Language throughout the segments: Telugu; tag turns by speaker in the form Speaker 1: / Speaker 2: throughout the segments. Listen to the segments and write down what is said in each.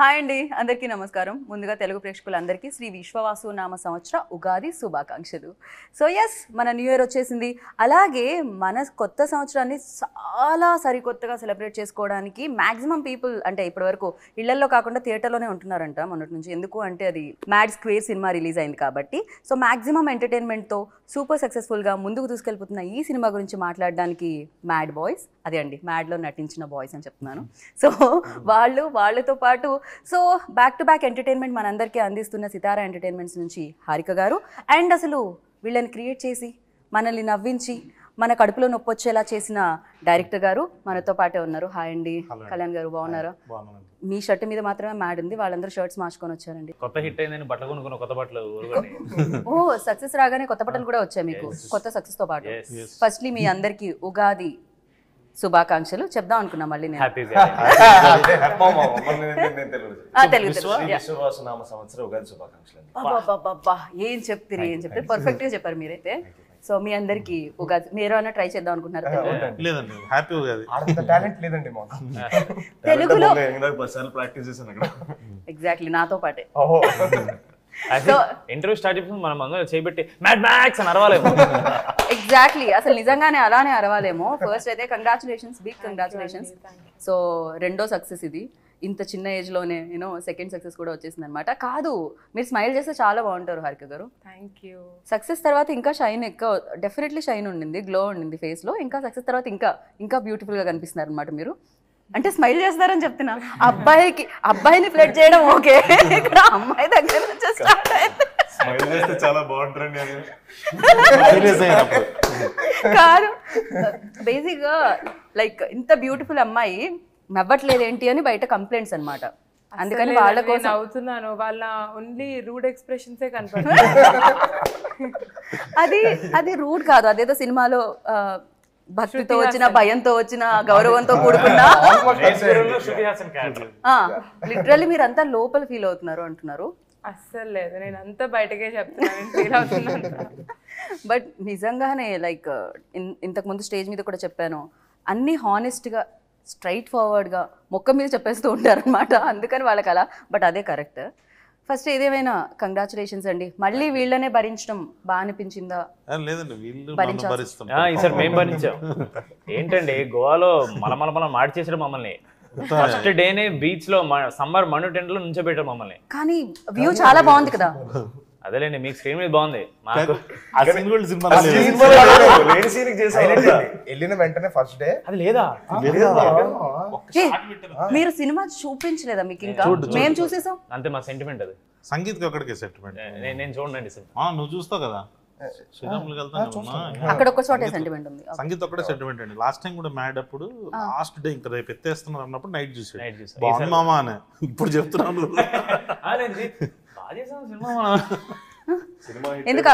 Speaker 1: హాయ్ అండి, అందరికీ నమస్కారం. ముందుగా తెలుగు ప్రేక్షకులందరికీ శ్రీ విశ్వవాసు నామ సంవత్సర ఉగాది శుభాకాంక్షలు. సో ఎస్, మన న్యూ ఇయర్ వచ్చేసింది. అలాగే మన కొత్త సంవత్సరాన్ని చాలా సరికొత్తగా సెలబ్రేట్ చేసుకోవడానికి మ్యాక్సిమం పీపుల్ అంటే ఇప్పటివరకు ఇళ్లల్లో కాకుండా థియేటర్లోనే ఉంటున్నారంట మొన్నటి నుంచి. ఎందుకు అంటే అది మ్యాడ్ స్క్వేర్ సినిమా రిలీజ్ అయింది కాబట్టి. సో మ్యాక్సిమం ఎంటర్టైన్మెంట్తో సూపర్ సక్సెస్ఫుల్గా ముందుకు తీసుకెళ్ళిపోతున్న ఈ సినిమా గురించి మాట్లాడడానికి మ్యాడ్ బాయ్స్, అదే అండి మ్యాడ్లో నటించిన బాయ్స్ అని చెప్తున్నాను. సో వాళ్ళతో పాటు so back to back entertainment మనందరికీ అందిస్తున్న సితారా ఎంటర్టైన్మెంట్స్ నుంచి హారిక గారు, అండ్ అసలు వీళ్ళని క్రియేట్ చేసి మనల్ని నవ్వించి మన కడుపులో నొప్పి వచ్చేలా చేసిన డైరెక్టర్ గారు మనతో పాటే ఉన్నారు. హాయ్ అండి. కళ్యాణ్ గారు బాగున్నారా? మీ షర్ట్ మీద మాత్రమే మ్యాడ్ ఉంది, వాళ్ళందరూ షర్ట్స్ మార్చుకొని వచ్చారండి.
Speaker 2: కొత్త హిట్ అయిందని బట్టలు కొనుక్కున్న కొత్త బట్టలు.
Speaker 1: ఓ సక్సెస్ రాగానే కొత్త బట్టలు కూడా వచ్చాయి మీకు, కొత్త సక్సెస్ తో పాటు. ఫస్ట్లీ మీ అందరికి ఉగాది శుభాకాంక్షలు చెప్దాం అనుకున్నా. మళ్ళీ నేను ఏం చెప్తారు పర్ఫెక్ట్ గా చెప్పారు మీరైతే. సో మీ అందరికి ఉగాది మీరు అన్న ట్రై చేద్దాం అనుకుంటున్నారు. తెలుగులో ఎగ్జాక్ట్లీ నాతో పాటే.
Speaker 2: ఇంటర్వ్యూ స్టార్ట్ చేసి మనం అందరూ చేయబెట్టి మ్యాడ్ మ్యాక్స్ అని అరవాలేమో.
Speaker 1: ఎగ్జాక్ట్లీ, అసలు నిజంగానే అలానే అరవాలేమో. ఫస్ట్ అయితే కంగ్రాచులేషన్స్, బిగ్ కంగ్రాచులేషన్స్. సో రెండో సక్సెస్ ఇది, ఇంత చిన్న ఏజ్ లోనే సెకండ్ సక్సెస్ కూడా వచ్చేసింది అనమాట. కాదు, మీరు స్మైల్ చేస్తే చాలా బాగుంటారు హారిక గారు.
Speaker 3: Thank you.
Speaker 1: సక్సెస్ తర్వాత ఇంకా షైన్ ఎక్కువ, డెఫినెట్లీ షైన్ ఉండింది, గ్లో ఉండింది ఫేస్ లో. ఇంకా సక్సెస్ తర్వాత ఇంకా బ్యూటిఫుల్ గా కనిపిస్తున్నారు అనమాట మీరు. అంటే స్మైల్ చేస్తారని చెప్తున్నా. అబ్బాయిని ఫ్లర్ట్ చేయడం ఓకే, ఇక్కడ అమ్మాయి దగ్గర నుంచి స్టార్ట్ అయింది. కాదు, బేసిక్ గా లైక్ ఇంత బ్యూటిఫుల్ అమ్మాయి నవ్వట్లేదు ఏంటి అని బయట కంప్లైంట్స్ అనమాట. అందుకని వాళ్ళ కోసం
Speaker 3: అవుతున్నాను, వాళ్ళ ఓన్లీ రూడ్ ఎక్స్ప్రెషన్సే కనపడుతుంది.
Speaker 1: అది రూడ్ కాదు, అదేదో సినిమాలో భక్తితో వచ్చిన, భయంతో వచ్చిన, గౌరవంతో కూడుకున్న, లిటరల్లీ మీరంతా లోపల ఫీల్ అవుతున్నారు అంటున్నారు.
Speaker 3: అస్సలు లేదు, నేను అంతా బయటకే చెప్తున్నాను, ఫీల్ అవుతున్నాను.
Speaker 1: బట్ నిజంగానే లైక్ ఇంతకు ముందు స్టేజ్ మీద కూడా చెప్పాను, అన్ని హానెస్ట్గా స్ట్రైట్ ఫార్వర్డ్గా మొక్క మీద చెప్పేస్తూ ఉంటారు అనమాట. అందుకని వాళ్ళకి అలా. బట్ అదే కరెక్ట్. ఫస్ట్ ఏదేమైనా కంగ్రాచులేషన్స్ అండి. మళ్ళీ వీళ్ళనే భరించడం బాగా అనిపించిందా?
Speaker 4: లేదండి,
Speaker 2: ఈసారి మేము భరించాం. ఏంటండి గోవాలో మనం మాడి చేసాడు మమ్మల్ని. ఫస్ట్ డేనే బీచ్ లో సమ్మర్ మను టెంట్ లో నుంచోబెట్టారు మమ్మల్ని.
Speaker 1: కానీ వ్యూ చాలా బాగుంది కదా.
Speaker 2: అదేలేండి, మీకు స్క్రీన్ మీద బాగుంది. మాకు
Speaker 5: వెళ్ళిన వెంటనే ఫస్ట్ డే
Speaker 2: అది లేదా?
Speaker 1: మీరు సినిమా చూపించలేదా మీకు? ఇంకా మేము చూసేసాం
Speaker 2: అంతే. మా సెంటిమెంట్ అది.
Speaker 4: సంగీత్ ఒక్కడికే సెంటిమెంట్.
Speaker 2: నేను చూడండి
Speaker 4: నువ్వు చూస్తావు కదా, శ్రీరాములు
Speaker 1: అక్కడ ఒక చోటే సెంటిమెంట్ ఉంది.
Speaker 4: సంగీత్ ఒక్కడే సెంటిమెంట్ అండి. లాస్ట్ టైం కూడా మ్యాడ్ అప్పుడు లాస్ట్ డే ఇంకా రేపు ఎత్తేస్తున్నారు అన్నప్పుడు నైట్ చూసాడు, బాగుంది మామా అని. ఇప్పుడు చెప్తున్నాను
Speaker 1: ఎందుకు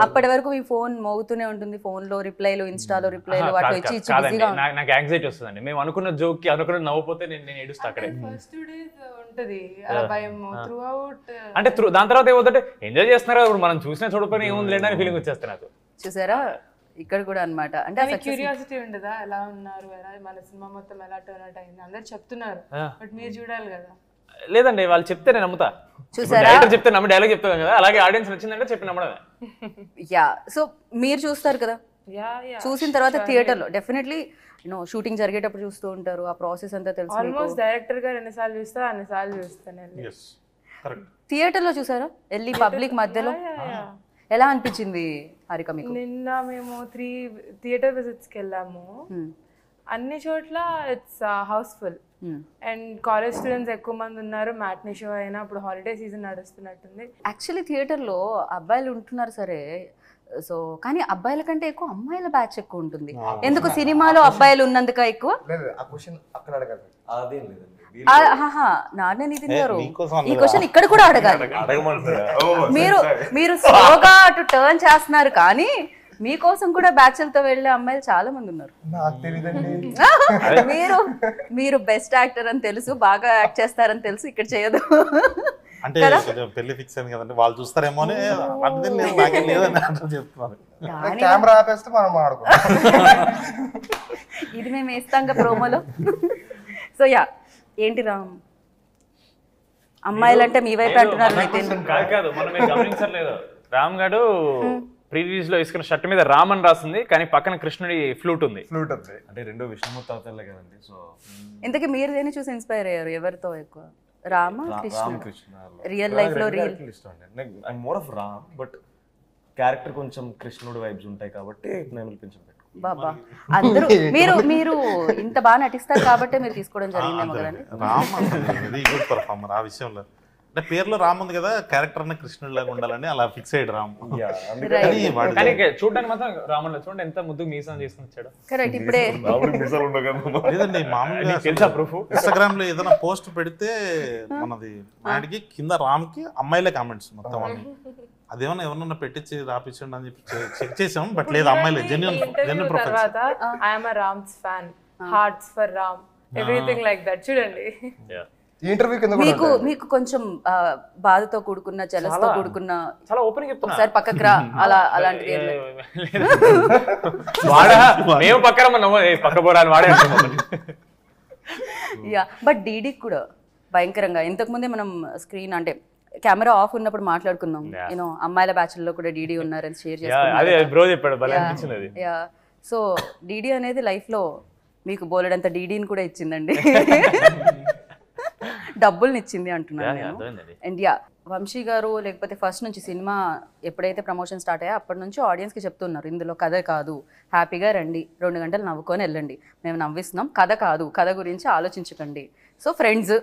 Speaker 1: అప్పటి వరకు మీ ఫోన్ మోగుతూనే ఉంటుంది, ఫోన్ లో రిప్లైలు, ఇన్స్టాలో రిప్లైలు, వాటి వచ్చి
Speaker 2: నాకు యాంగ్జైటీ వస్తుందండి. మేము అనుకున్న జోక్ కి అనుకున్న నవ్వుపోతే నేను ఏడుస్తా అక్కడే.
Speaker 3: ఫస్ట్ 2 days ఉంటది అలా భయం త్రూ అవుట్.
Speaker 2: అంటే దాని తర్వాత ఏమవుతుంటే ఎంజాయ్ చేస్తున్నారు, ఇప్పుడు మనం చూసినా చూడకపోయినా ఏముంది లేని ఫీలింగ్ వచ్చేస్తా నాకు.
Speaker 1: చూసారా ఇక్కడ కూడా అనమాట. అంటే
Speaker 3: క్యూరియాసిటీ ఉండదా, ఎలా ఉన్నారు, ఎలా మన సినిమా మొత్తం ఎలా టర్న్ అవుట్ అయింది అందరు చెప్తున్నారు, బట్ మీరు చూడాలి కదా.
Speaker 2: లేదండి, వాళ్ళు చెప్తే నేను నమ్ముతా.
Speaker 1: చూసారా,
Speaker 2: చెప్తే నమ్మి డైలాగ్ చెప్తాను కదా, అలాగే ఆడియన్స్ నచ్చిందంటే చెప్పి నమ్మడమే.
Speaker 1: యా, సో మీరు చూస్తారు కదా, చూసిన తర్వాత థియేటర్ లో డెఫినెట్లీ షూటింగ్ జరిగేటప్పుడు చూస్తూ ఉంటారు, ఆ ప్రాసెస్ అంతా తెలుసు.
Speaker 3: ఆల్మోస్ట్ డైరెక్టర్ గారు ఎన్నిసార్లు చూస్తా అన్నిసార్లు చూస్తాను.
Speaker 1: థియేటర్ లో చూసారా వెళ్ళి పబ్లిక్ మధ్యలో? ఎలా అనిపించింది హారిక మీకు?
Speaker 3: నిన్న మేము 3 థియేటర్ విజిట్స్ కి వెళ్ళాము. అన్ని చోట్ల it's house full and college students ఎక్కువ మంది ఉన్నారు. మ్యాట్నీ షో అయినా ఇప్పుడు హాలిడే సీజన్ నడుస్తున్నట్టుంది.
Speaker 1: యాక్చువల్లీ థియేటర్లో అబ్బాయిలు ఉంటున్నారు సరే, సో కానీ అబ్బాయిల కంటే ఎక్కువ అమ్మాయిల బ్యాచ్ ఎక్కువ ఉంటుంది. ఎందుకు సినిమాలో అబ్బాయిలు ఉన్నందుక ఎక్కువ? నాన్నే నితిన్ గారు ఈ క్వశ్చన్ ఇక్కడ కూడా అడగాలి. మీరు స్లోగా అటు టర్న్ చేస్తున్నారు, కానీ మీకోసం కూడా బ్యాచ్లతో వెళ్ళే అమ్మాయిలు చాలా మంది ఉన్నారు. మీరు బెస్ట్ యాక్టర్ అని తెలుసు, బాగా యాక్ట్ చేస్తారని తెలుసు, ఇక్కడ చేయదు
Speaker 4: అంటే పెళ్లి ఫిక్స్ అయింది కదండి, వాళ్ళు చూస్తారేమో అని చెప్తున్నారు.
Speaker 5: కెమెరా ఆపేస్తే మనం మాట్లాడుకుంటాం.
Speaker 1: ఇది మేము వేస్తాం ప్రోమోలో. సో యా, ఏంటి రామ్ అమ్మాయిలంటే మీ వైపు అంటున్నారు నితిన్.
Speaker 2: కాదు మనం మీరు గమనించలేదు, రామ్ గారు ప్రీ రిలీజ్ లో వేసుకున్న షర్ట్ మీద రామ్ అని రాసింది, కానీ పక్కన కృష్ణుడి ఫ్లూట్ ఉంది.
Speaker 5: ఫ్లూట్ ఉంది.
Speaker 6: అంటే రెండు విష్ణుమూర్తి అవతారులే కదండి. సో
Speaker 1: ఇంతకీ మీరు దేన్ని చూసి ఇన్స్పైర్ అయ్యారు? ఎవరితో ఎక్కువ? రామ కృష్ణ?
Speaker 6: రామకృష్ణ
Speaker 1: రియల్ లైఫ్ లో రియల్
Speaker 6: ఇష్టం అండి. I more of Ram, but character కొంచెం కృష్ణుడు వైబ్స్ ఉంటాయి కాబట్టి నేను కొంచెం
Speaker 1: బాబా అందరూ మీరు ఇంత బాగా నటిస్తారు కాబట్టి మీరు తీసుకోవడం జరిగిందేమో కదండి.
Speaker 4: రామ్ వెరీ గుడ్ పర్ఫార్మర్ ఆ విషయంలో. అంటే పేరులో రామ్ ఉంది కదా, క్యారెక్టర్ అన్న కృష్ణుడు లాగా ఉండాలని అలా ఫిక్స్ అయ్యాడు రామ్. కానీ వాడు
Speaker 2: కానీ చూడడానికి మాత్రం రాముడు చూడండి ఎంత ముద్దు మీసం చేసుకుని వచ్చాడు.
Speaker 1: కరెక్ట్. ఇప్పుడే
Speaker 4: లేదండి మామూలుగా
Speaker 2: తెలుసా ప్రూఫ్?
Speaker 4: ఇన్స్టాగ్రామ్ లో ఏదైనా పోస్ట్ పెడితే మనది మ్యాడ్కి కింద రామ్ కి అమ్మాయిలే కామెంట్స్ మొత్తం అన్ని. అదేమన్నా ఎవరన్నా పెట్టించి రాపించండి అని చెప్పి చెక్ చేసాం, బట్ లేదు అమ్మాయిలే. Genuine profile.
Speaker 3: తర్వాత I'm a Ram's fan, hearts for Ram, everything like that. చూడండి
Speaker 5: ఇంటర్వ్యూ కింద
Speaker 1: మీకు కొంచెం బాధతో కూడుకున్న జలస్ తో కూడుకున్న
Speaker 2: చాలా ఓపెన్ చెప్తున్నా.
Speaker 1: ఒకసారి పక్కకు రా అలాంటిది ఏం లేదు.
Speaker 2: వాడా మేము పక్కన పక్క పోరాని వాడే
Speaker 1: యా బట్ డీడీ కూడా భయంకరంగా ఇంతకు ముందే మనం స్క్రీన్ అంటే కెమెరా ఆఫ్ ఉన్నప్పుడు మాట్లాడుకున్నాం. యూనో అమ్మాయిల బ్యాచ్లో కూడా డీడీ ఉన్నారని షేర్ చేస్తాం.
Speaker 2: అదే బ్రో చెప్పాడు, భలే అనిపించింది అది.
Speaker 1: యా సో డీడీ అనేది లైఫ్ లో మీకు బోలెడంత డీడీని కూడా ఇచ్చిందండి. డబ్బుల్ని ఇచ్చింది అంటున్నాను నేను. అండ్ యా వంశీ గారు లేకపోతే ఫస్ట్ నుంచి సినిమా ఎప్పుడైతే ప్రమోషన్ స్టార్ట్ అయ్యా అప్పటి నుంచి ఆడియన్స్కి చెప్తున్నారు, ఇందులో కథ కాదు, హ్యాపీగా రండి, 2 గంటలు నవ్వుకొని వెళ్ళండి, మేము నవ్విస్తున్నాం, కథ కాదు, కథ గురించి ఆలోచించకండి, సో ఫ్రెండ్స్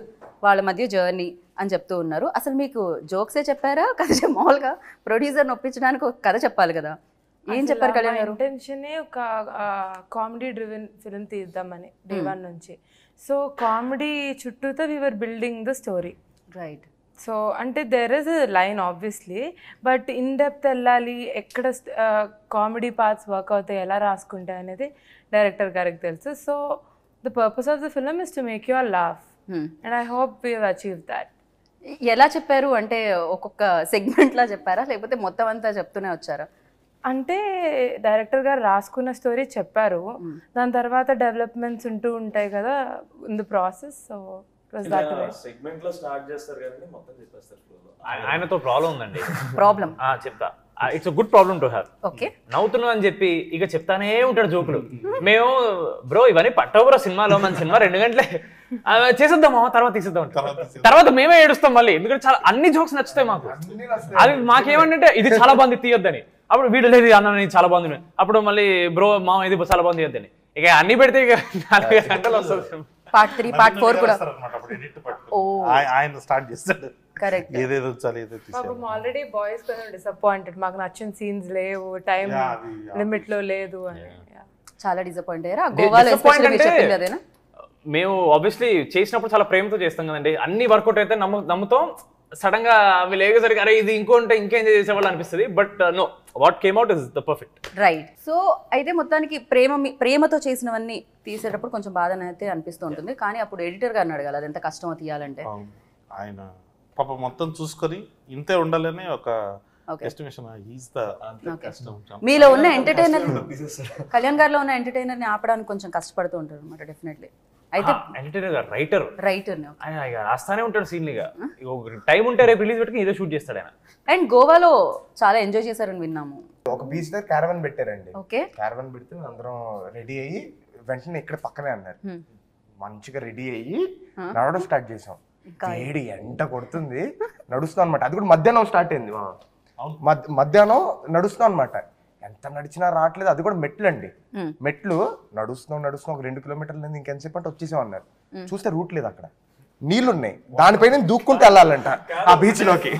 Speaker 1: వాళ్ళ మధ్య జర్నీ అని చెప్తూ ఉన్నారు. అసలు మీకు జోక్సే చెప్పారా కథ? మామూలుగా ప్రొడ్యూసర్ని ఒప్పించడానికి ఒక కథ చెప్పాలి కదా, ఏం చెప్పారు కళ్యాణ్ గారు?
Speaker 3: ఇంటెన్షనే ఒక కామెడీ డ్రివెన్ ఫిల్మ్ తీద్దామని డే 1 నుంచి. సో కామెడీ చుట్టూతో we're building the story.
Speaker 1: Right.
Speaker 3: So అంటే there is a line obviously, but in depth వెళ్ళాలి, ఎక్కడ కామెడీ పార్ట్స్ వర్క్ అవుతాయి, ఎలా రాసుకుంటాయి అనేది డైరెక్టర్ గారికి తెలుసు. So the purpose of the film is to make you are laugh and I hope we have achieve that.
Speaker 1: ఎలా చెప్పారు అంటే ఒక్కొక్క సెగ్మెంట్లా చెప్పారా లేకపోతే మొత్తం అంతా చెప్తూనే వచ్చారా?
Speaker 3: అంటే డైరెక్టర్ గారు రాసుకున్న స్టోరీ చెప్పారు, దాని తర్వాత డెవలప్మెంట్స్ ఉంటూ ఉంటాయి కదా in the process. So
Speaker 6: segment లో స్టార్ట్ చేస్తారు కానీ మొత్తం చెప్పేస్తారు.
Speaker 2: ఆయనతో ప్రాబ్లం ఉందండి.
Speaker 1: ప్రాబ్లం
Speaker 2: చెప్తా. It's good problem to have.
Speaker 1: Okay
Speaker 2: నవ్వుతున్నావు అని చెప్పి ఇక చెప్తానే ఉంటాడు జోకులు. మేము బ్రో ఇవన్నీ పట్టవు బ్రో, సినిమాలో మన సినిమా 2 గంటలే చేసేద్దామా తర్వాత తీసేద్దాం, తర్వాత మేమే ఏడుస్తాం మళ్ళీ, ఎందుకంటే చాలా అన్ని జోక్స్ నచ్చుతాయి మాకు. అది మాకేమంటే ఇది చాలా బాగుంది తీయొద్దని, అప్పుడు వీడు లేదు అన్న చాలా బాగుంది, అప్పుడు మళ్ళీ బ్రో మా ఇది చాలా బాగుంది తీయొద్దని, ఇక అన్ని పెడితే ఇక 4 గంటలు వస్తుంది.
Speaker 1: పార్ట్ 3 పార్ట్ 4 కూడా
Speaker 4: ఆయన స్టార్ట్ చేస్తాడు.
Speaker 1: కరెక్ట్.
Speaker 4: ఏదేదో వచ్చాలి ఏదో
Speaker 3: పాపం ఆల్రెడీ బాయ్స్ కొంచెం డిసప్పాయింటెడ్, మాకు నచ్చిన సీన్స్ లేవు, టైం లిమిట్ లో లేదు అని.
Speaker 1: చాలా డిసప్పాయింట్ అయ్యారా? గోవాలో ఎస్పెషల్లీ మీరు చెప్పింది అదేనా?
Speaker 2: మేము ఆబ్వియస్లీ చేసినప్పుడు చాలా ప్రేమతో చేస్తాం కదండి, అన్ని వర్కౌట్ అయితే నమ్ముతాం. సడన్ గా అవి లేకపోతే అరే ఇది ఇంకోంటే ఇంకేం చేసేవాళ్ళు అనిపిస్తుంది, but know what came out is the perfect.
Speaker 1: Right. So అయితే మొత్తానికి ప్రేమతో చేసినవన్నీ తీసేటప్పుడు కొంచెం బాధ అయితే అనిపిస్తూ ఉంటుంది, కానీ అప్పుడు ఎడిటర్ గారిని అడగాలి అది ఎంత కష్టమో తీయాలంటే.
Speaker 4: ఆయన పాప మొత్తం చూసుకొని ఇంతే ఉండాలని ఒక ఎస్టిమేషన్.
Speaker 1: మీలో ఉన్న ఎంటర్టైనర్ కళ్యాణ్ గారిలో ఉన్న ఎంటర్టైనర్ ని ఆపడానికి కొంచెం కష్టపడుతూ ఉంటారు అనమాట డెఫినెట్లీ. అయితే
Speaker 2: రైటర్ ఆయన రాస్తానే ఉంటాడు సీన్లుగా, టైం ఉంటే రేపు రిలీజ్ పెట్టుకుని ఏదో షూట్ చేస్తాడు ఆయన.
Speaker 1: అండ్ గోవాలో చాలా ఎంజాయ్ చేశారని విన్నాము.
Speaker 5: ఒక బీచ్ దగ్గర క్యారవన్ పెట్టారండి.
Speaker 1: ఓకే.
Speaker 5: క్యారవన్ పెడితే అందరం రెడీ అయ్యి వెంటనే ఇక్కడ పక్కనే అన్నారు, మంచిగా రెడీ అయ్యి నడవడం స్టార్ట్ చేసాం. వేడి ఎంట కొడుతుంది, నడుస్తాం అనమాట. అది కూడా మధ్యాహ్నం స్టార్ట్ అయింది, మధ్యాహ్నం నడుస్తాం అనమాట. ఎంత నడిచినా రావట్లేదు, అది కూడా మెట్లు అండి. మెట్లు నడుస్తున్నాం ఒక 2 కిలోమీటర్లు ఇంకెంతసేపు అంటే వచ్చేసాం అన్నారు. చూస్తే రూట్ లేదు, అక్కడ నీళ్లు ఉన్నాయి, దానిపైన దూక్కుంటూ వెళ్ళాలంట ఆ బీచ్ లోకి.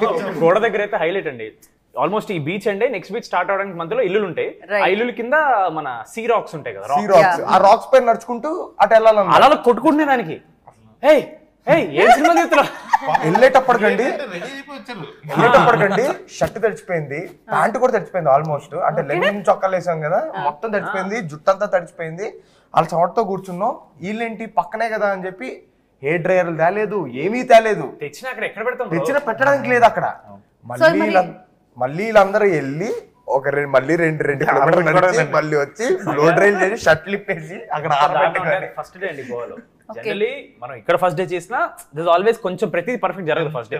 Speaker 2: గోడ దగ్గర అయితే హైలైట్ అండి, ఆల్మోస్ట్ ఈ బీచ్ అండి నెక్స్ట్ బీచ్ స్టార్ట్ అవడానికి మధ్యలో ఇల్లులు ఉంటాయి, ఆ ఇల్లు కింద మన సీ రాక్స్ ఉంటాయి కదా,
Speaker 5: సీ రాక్స్, ఆ రాక్స్ పైన నడుచుకుంటూ అటు వెళ్ళాలన్న
Speaker 2: అలా కొట్టుకుంటునే దానికి.
Speaker 5: వెళ్ళేటప్పటికండి షర్ట్ తడిచిపోయింది, ప్యాంట్ కూడా తడిచిపోయింది ఆల్మోస్ట్. అంటే లెనిన్ చొక్కాలు వేసాం కదా, మొత్తం తడిచిపోయింది, జుట్టంతా తడిచిపోయింది. వాళ్ళ చోటతో కూర్చున్నాం, వీళ్ళేంటి పక్కనే కదా అని చెప్పి హెయిర్ డ్రైయర్లు తేలేదు, ఏమీ తేలేదు, తెచ్చిన పెట్టడానికి లేదు అక్కడ. మళ్ళీ వీళ్ళందరూ వెళ్ళి ఒక మళ్ళీ 2 కిలోమీటర్లు మళ్ళీ వచ్చి బ్లో డ్రైల్ చేసి షర్ట్ లిప్పేసి అక్కడ
Speaker 2: ఫస్ట్ డే అండి గోవాలో జనరలీ మనం ఇక్కడ ఫస్ట్ డే చేసినా దిస్ ఆల్వేస్ కొంచెం ప్రతిదీ పర్ఫెక్ట్ జరగదు ఫస్ట్ డే,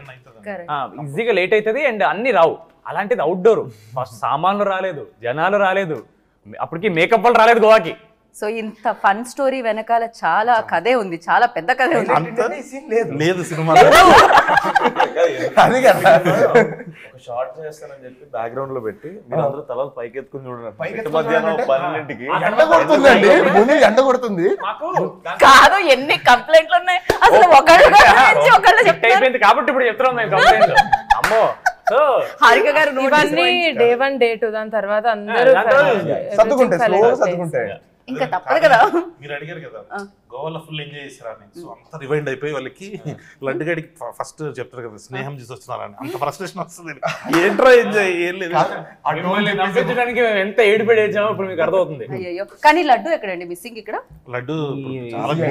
Speaker 2: ఈజీగా లేట్ అవుతుంది అండ్ అన్ని రావు. అలాంటిది అవుట్డోర్ ఫస్ట్ సామాన్లు రాలేదు, జనాలు రాలేదు, అప్పటికి మేకప్ వాళ్ళు రాలేదు గోవాకి.
Speaker 1: సో ఇంత ఫన్ స్టోరీ వెనకాల చాలా కథే ఉంది, చాలా పెద్ద కథే ఉంది.
Speaker 4: లేదు సినిమా
Speaker 5: అది కదా
Speaker 6: ఒక షార్ట్ చేస్తానని చెప్పి బ్యాక్గ్రౌండ్ లో పెట్టి మీరు అందరూ తలలు పైకెత్తుకుని చూడండి. మధ్యాహ్నం 12కి
Speaker 5: ఎండ కొడుతుందండి, ముందు ఎండ కొడుతుంది.
Speaker 1: కాదు ఎన్ని కంప్లైంట్లు ఉన్నాయి అసలు, ఒకళ్ళు
Speaker 2: అయిపోయింది కాబట్టి ఇప్పుడు చెప్తున్నాం మేము కంప్లైంట్. అమ్మో సో
Speaker 1: హారిక గారు
Speaker 3: ఇవన్నీ day 1 day 2 దాని తర్వాత అందరూ
Speaker 5: సర్దుకుంటాయి, స్లోగా సర్దుకుంటాయి.
Speaker 1: ఇంకా తప్పదు కదా.
Speaker 4: మీరు అడిగారు కదా గోవాలో ఫుల్ ఎంజాయ్ చేశారని, సో అంతా రివైండ్ అయిపోయి వాళ్ళకి లడ్డు గడికి ఫస్ట్ చెప్తారు కదా స్నేహం చేసి వస్తున్నారని, అంత ఫ్రస్ట్రేషన్ వస్తుంది. ఏంట్రా ఎంజాయ్ ఏం లేదు.
Speaker 2: నవ్వించడానికి మేము ఎంత ఏడుపడి ఏడ్చామో ఇప్పుడు మీకు అర్థమవుతుంది.
Speaker 1: అయ్యో కానీ లడ్డు ఎక్కడండి మిస్సింగ్ ఇక్కడ?
Speaker 4: Laddu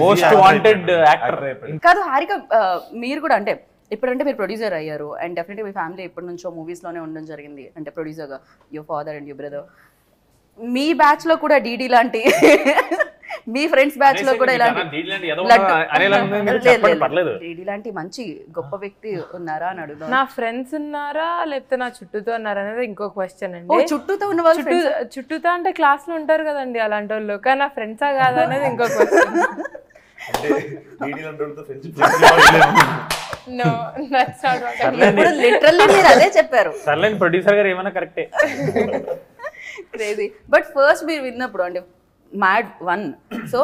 Speaker 2: most wanted actor.
Speaker 1: కాదు హారిక, మీరు కూడా అంటే ఇప్పుడంటే మీరు ప్రొడ్యూసర్ అయ్యారు అండ్ డెఫినెట్లీ మీ ఫ్యామిలీ ఎప్పటి నుంచో మూవీస్ లోనే ఉండడం జరిగింది, అంటే ప్రొడ్యూసర్గా your father and your brother. Me batch లో కూడా డీడీ లాంటి మీ ఫ్రెండ్స్ బ్యాచ్ లో కూడా ఇలాంటి డీడీ లాంటి మంచి గొప్ప వ్యక్తి ఉన్నారా అని అడుగుదాం.
Speaker 3: నా ఫ్రెండ్స్ ఉన్నారా లేకపోతే నా చుట్టూతో ఉన్నారా అనేది ఇంకో క్వశ్చన్ అండి.
Speaker 1: చుట్టూతో ఉన్న వాళ్ళు
Speaker 3: చుట్టూతో అంటే క్లాస్ లో ఉంటారు కదండి అలాంటి వాళ్ళు, కానీ నా ఫ్రెండ్సా కాదా అనేది ఇంకో question. No, that's not what I mean.
Speaker 1: ఇప్పుడు లిటరల్లీ మీరు అదే చెప్పారు.
Speaker 2: సర్లేని ప్రొడ్యూసర్ గారు ఏమైనా కరెక్టే.
Speaker 1: క్రేజీ. బట్ ఫస్ట్ మీరు విన్నప్పుడు అంటే మ్యాడ్ 1, సో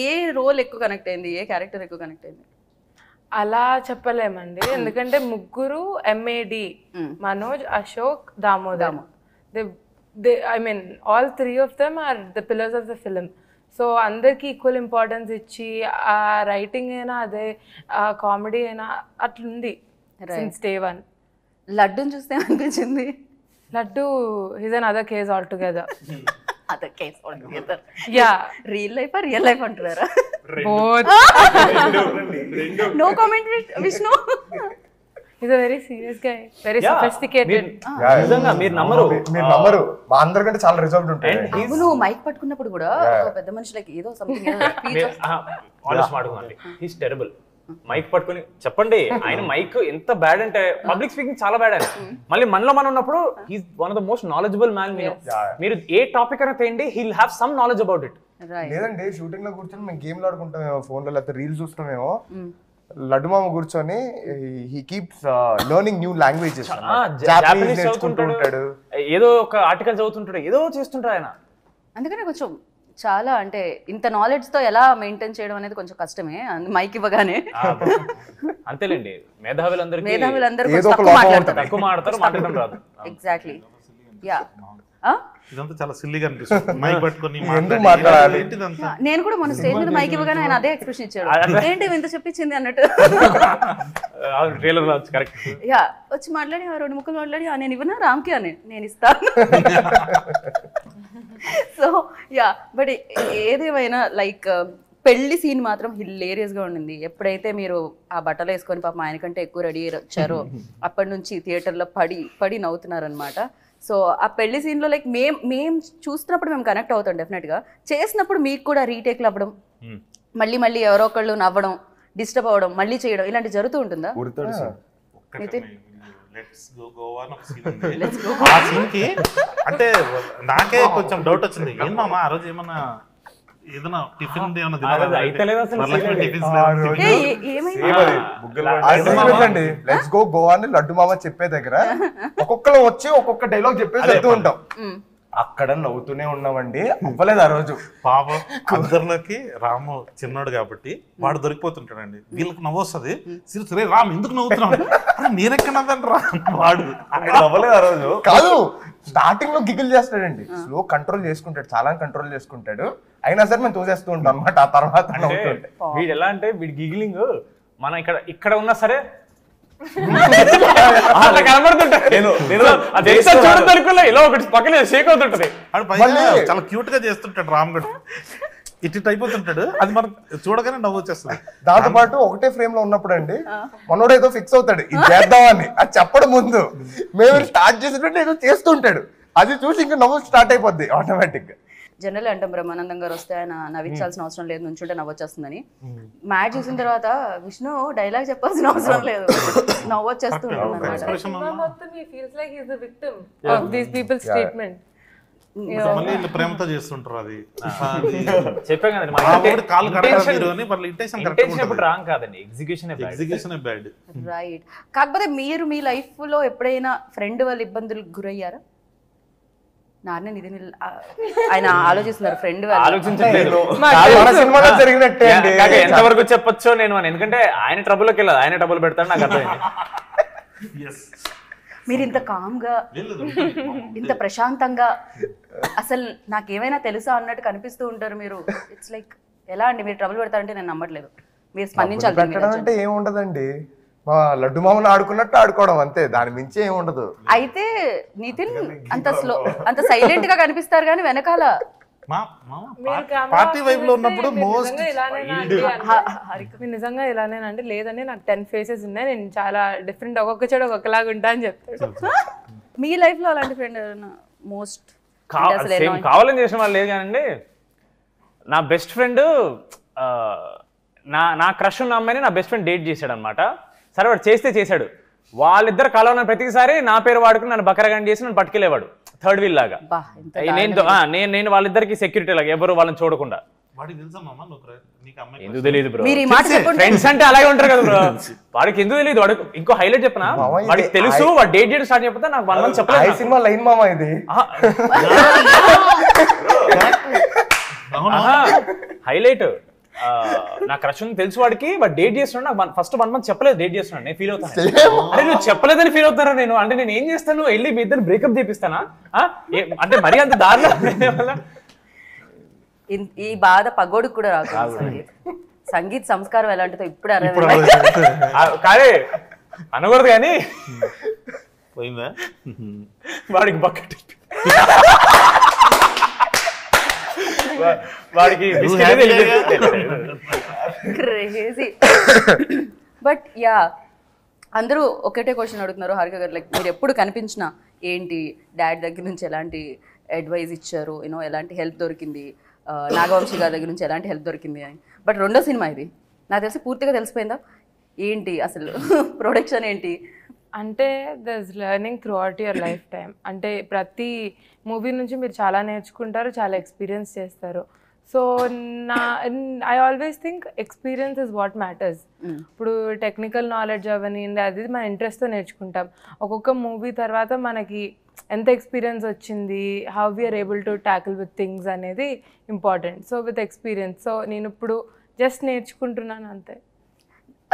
Speaker 1: ఏ రోల్ ఎక్కువ కనెక్ట్ అయింది, ఏ క్యారెక్టర్ ఎక్కువ కనెక్ట్ అయింది?
Speaker 3: అలా చెప్పలేమండి, ఎందుకంటే ముగ్గురు MAD, Manoj, Ashok, Damodar. I mean all 3 of them are the pillars of the film. So అందరికి ఈక్వల్ ఇంపార్టెన్స్ ఇచ్చి ఆ రైటింగ్ అయినా అదే కామెడీ అయినా అట్లుంది సిన్స్ డే 1.
Speaker 1: లడ్డూని చూస్తే అనిపించింది
Speaker 3: Laddu is another case altogether.
Speaker 1: Other case altogether.
Speaker 3: Yeah
Speaker 1: real life అంటున్నారా?
Speaker 3: Both.
Speaker 1: No comment Vishnu.
Speaker 3: He's a very serious guy, very sophisticated.
Speaker 2: నిజంగా మీరు నమ్మరు,
Speaker 5: మా అందరికంటే చాలా రిజర్వ్డ్ ఉంటాయి.
Speaker 1: అవును, మైక్ పట్టుకున్నప్పుడు కూడా ఒక పెద్ద మనిషికి ఏదో సంథింగ్
Speaker 2: హీస్ టెరబుల్. మైక్ పట్టుకుని చెప్పండి, ఆయన మైక్ ఎంత బ్యాడ్ అంటే పబ్లిక్ స్పీకింగ్ చాలా బ్యాడ్ ఆయన. మళ్ళీ మనలో మనం ఉన్నప్పుడు he's one of the most knowledgeable man. మీరు ఏ టాపిక్ అయినా తేండి, he'll have some knowledge about it.
Speaker 5: లేదండి షూటింగ్ లో కూర్చొని మేము గేమ్లు ఆడుకుంటామేమో, ఫోన్ లో లేకపోతే రీల్స్ చూస్తామేమో, లడ్డు మామ కూర్చొని he keeps learning new languages.
Speaker 2: Japanese చదువుతుంటాడు, ఏదో ఒక ఆర్టికల్ చదువుతుంటాడు, ఏదో చేస్తుంటాడు ఆయన.
Speaker 1: అందుకనే కొంచెం చాలా అంటే ఇంత నాలెడ్జ్ తో ఎలా మెయింటైన్ చేయడం అనేది కొంచెం కష్టమే మైక్ ఇవ్వగానే.
Speaker 2: అంతేలేండి, మేధావులందరూ
Speaker 1: తక్కువ
Speaker 2: మాట్లాడతారు, మాట్లాడడం రాదు.
Speaker 1: ఎగ్జాక్ట్లీ. యా,
Speaker 4: ఇదంతా చాలా సిల్లీగా అనిపిస్తుంది మైక్ పట్టుకొని
Speaker 5: మాట్లాడాలి.
Speaker 1: నేను కూడా మన స్టేజ్ మీద మైక్ ఇవ్వగానే ఆయన అదే ఎక్స్ప్రెషన్ ఇచ్చాడు, ఏంటి ఇంత చెప్పించింది అన్నట్టు. యా, వచ్చి మాట్లాడి 2 ముక్కలు మాట్లాడి నేను ఇవ్వనా రామ్కి అని, నేను ఇస్తాను. సో యా, బట్ ఏదేమైనా లైక్ పెళ్లి సీన్ మాత్రం హిలేరియస్ గా ఉండింది. ఎప్పుడైతే మీరు ఆ బట్టలు వేసుకొని పాపం ఆయన కంటే ఎక్కువ రెడీ వచ్చారో అప్పటి నుంచి థియేటర్లో పడి నవ్వుతున్నారనమాట. సో ఆ పెళ్లి సీన్ లో లైక్ మేము చూస్తున్నప్పుడు మేము కనెక్ట్ అవుతాం డెఫినెట్ గా, చేసినప్పుడు మీకు కూడా రీటేక్లు అవ్వడం, మళ్ళీ ఎవరో ఒకళ్ళు నవ్వడం, డిస్టర్బ్ అవ్వడం, మళ్ళీ చేయడం ఇలాంటి జరుగుతూ ఉంటుందా?
Speaker 4: ఆ సీన్ కి అంటే నాకే కొంచెం డౌట్ వచ్చింది, ఏమమ్మా ఆ రోజు ఏమన్నా ఏదైనా టిఫిన్
Speaker 5: లెట్స్ గో గోవా అని లడ్డు మామ చెప్పే దగ్గర ఒక్కొక్కరు వచ్చి ఒక్కొక్క డైలాగ్ చెప్పేసి వెళ్తూ ఉంటాం. అక్కడ నవ్వుతూనే ఉన్నామండి, అవ్వలేదు ఆ రోజు.
Speaker 4: పాపం అందరిలోకి రాము చిన్నోడు కాబట్టి వాడు దొరికిపోతుంటాడండి, వీళ్ళకి నవ్వు వస్తుంది. సరే రామ్ ఎందుకు నవ్వుతున్నాడు, మీరెక్కడ నవ్వండి రా వాడు
Speaker 5: నవ్వలేదు ఆ రోజు. కాదు, స్టార్టింగ్ లో గిగిల్ చేస్తాడండి, స్లో కంట్రోల్ చేసుకుంటాడు, చాలా కంట్రోల్ చేసుకుంటాడు, అయినా సరే మేము తోసేస్తూ ఉంటాం అనమాట. ఆ తర్వాత నవ్వుతుంటే
Speaker 2: వీడు ఎలా అంటే వీడి గిగిలింగ్ మనం ఇక్కడ ఉన్నా సరే
Speaker 4: చాలా క్యూట్ గా చేస్తుంటాడు రామ్ గడు, ఇటు అయిపోతుంటాడు, అది మనకు చూడగానే నవ్వు వచ్చేస్తుంది.
Speaker 5: దాంతో పాటు ఒకటే ఫ్రేమ్ లో ఉన్నప్పుడు అండి మనోడు ఏదో ఫిక్స్ అవుతాడు ఇది చేద్దామని, అది చెప్పడం ముందు మేము స్టార్ట్ చేసేటట్టు ఏదో చేస్తుంటాడు, అది చూసి ఇంకా నవ్వు స్టార్ట్ అయిపోద్ది ఆటోమేటిక్ గా.
Speaker 1: జనరల్ అంటాం బ్రహ్మానందం గారు వస్తే ఆయన నవ్వించాల్సిన అవసరం లేదు, నుంచుంటే నవ్వొచ్చేస్తుందని. మ్యాచ్ చూసిన తర్వాత విష్ణు డైలాగ్ చెప్పాల్సిన అవసరం లేదు, నవ్వొచ్చేస్తూ ఉంటుంది అన్నమాట.
Speaker 3: సినిమా మొత్తం he feels like he's the victim of these people's treatment.
Speaker 4: మళ్ళీ వీళ్ళు ప్రేమతో చేస్తుంటారు అది.
Speaker 2: చెప్పాం కదండి
Speaker 4: మా వాడు కాలు కడతారు మీరు అని వాళ్ళ ఇంటెన్షన్ కరెక్ట్
Speaker 2: ఇంటెన్షన్ ఎప్పుడు రాంగ్ కాదండి, ఎగ్జిక్యూషన్
Speaker 4: ఎగ్జిక్యూషన్ బ్యాడ్.
Speaker 1: రైట్. కాకపోతే మీరు మీ లైఫ్ లో ఎప్పుడైనా ఫ్రెండ్ వాళ్ళ ఇబ్బందులకు గురయ్యారా? నాన్న ఇది ఆయన ఆలోచిస్తున్నారు ఫ్రెండ్ వాళ్ళు.
Speaker 2: ఆలోచించట్లేదు.
Speaker 5: మన సినిమాలో జరిగినట్టే అండి.
Speaker 2: ఎంతవరకు చెప్పొచ్చో నేను అని, ఎందుకంటే ఆయన ట్రబుల్లోకి వెళ్ళదు, ఆయన ట్రబుల్ పెడతాడు, నాకు అర్థమైంది.
Speaker 1: మీరు ఇంత కామ్గా ఇంత ప్రశాంతంగా అసలు నాకేమైనా తెలుసా అన్నట్టు కనిపిస్తూ ఉంటారు మీరు. ఇట్స్ లైక్ ఎలా అండి మీరు ట్రబుల్ పెడతారంటే నేను నమ్మట్లేదు. మీరు స్పందించాలి.
Speaker 5: పెట్టడం అంటే ఏముండదండి, మా లడ్డు మామను ఆడుకున్నట్టు ఆడుకోవడం అంతే, దాని మించి ఏమి ఉండదు.
Speaker 1: అయితే నితిన్ అంత సైలెంట్ గా కనిపిస్తారు కానీ వెనకాల
Speaker 4: పార్టీ వైబ్ లో ఉన్నప్పుడు మోస్ట్
Speaker 3: మీరు నిజంగా ఇలానేనండి, లేదండి నాకు 10 ఫేసెస్ ఉన్నాయి, నేను చాలా డిఫరెంట్, ఒక్కొక్క చెడు ఒక్కొక్కలాగా ఉంటా అని చెప్తాడు.
Speaker 1: మీ లైఫ్ లో అలాంటి ఫ్రెండ్ మోస్ట్
Speaker 2: కావాలని చేసిన వాళ్ళు లేదు కానండి. నా బెస్ట్ ఫ్రెండ్ నా క్రష్ ఉన్న అమ్మాయిని నా బెస్ట్ ఫ్రెండ్ డేట్ చేశాడు అనమాట. సరే వాడు చేశాడు, వాళ్ళిద్దరు కలవన ప్రతిసారి నా పేరు వాడుకుని నన్ను బకరగాని చేసి నన్ను పట్టుకెళ్ళేవాడు థర్డ్ వీల్ లాగా. నేను వాళ్ళిద్దరికి సెక్యూరిటీ లాగా, ఎవరు వాళ్ళని చూడకుండా. ఎందుకు తెలియదు బ్రో, ఫ్రెండ్స్ అంటే అలాగే ఉంటారు కదా బ్రో. వాడికి ఎందుకు తెలియదు, వాడు ఇంకో హైలైట్ చెప్పనా, వాడికి తెలుసు వాడు డేట్ చేయడం స్టార్ట్ చెప్పితే నాకు 1 month చెప్పలేదు.
Speaker 5: సినిమా లైన్ మామ ఇది
Speaker 2: హైలైట్. నా క్రష్ ఉంది తెలుసు వాడికి, వాడు డేట్ చేస్తున్నాడు, నాకు ఫస్ట్ 1 month చెప్పలేదు డేట్ చేస్తున్నాడు. నేను ఫీల్ అవుతాను, అరే నువ్వు చెప్పలేదని ఫీల్ అవుతారా నేను, అంటే నేను ఏం చేస్తాను, వెళ్ళి మీ ఇద్దరు బ్రేకప్ చేపిస్తానా అంటే మరీ అంత దారుణం.
Speaker 1: ఈ బాధ పగోడికి కూడా రాదు. సంగీత్ సంస్కారం ఎలాంటిదో ఇప్పుడు
Speaker 2: కాదే అనకూడదు కానీ
Speaker 4: పోయిందా
Speaker 2: వాడికి బకెట్ వాడికి
Speaker 1: క్రేజీ. బట్ యా అందరూ ఒకటే క్వశ్చన్ అడుగుతున్నారు హారిక గారు, లైక్ మీరు ఎప్పుడు కనిపించినా ఏంటి డాడ్ దగ్గర నుంచి ఎలాంటి అడ్వైజ్ ఇచ్చారు, యూనో ఎలాంటి హెల్ప్ దొరికింది, నాగవంశీ గారి దగ్గర నుంచి ఎలాంటి హెల్ప్ దొరికింది అని. బట్ రెండో సినిమా ఇది నాకు తెలిసి పూర్తిగా తెలిసిపోయిందా ఏంటి అసలు ప్రొడక్షన్ ఏంటి
Speaker 3: అంటే దర్స్ learning through out your life time. అంటే ప్రతి మూవీ నుంచి మీరు చాలా నేర్చుకుంటారు, చాలా ఎక్స్పీరియన్స్ చేస్తారు. So I always think experience is what matters. ఇప్పుడు టెక్నికల్ నాలెడ్జ్ అవన్నీ అది మన ఇంట్రెస్ట్తో నేర్చుకుంటాం. ఒక్కొక్క మూవీ తర్వాత మనకి ఎంత ఎక్స్పీరియన్స్ వచ్చింది, how we're able to tackle with things అనేది important. So with experience, so నేను ఇప్పుడు జస్ట్ నేర్చుకుంటున్నాను అంతే.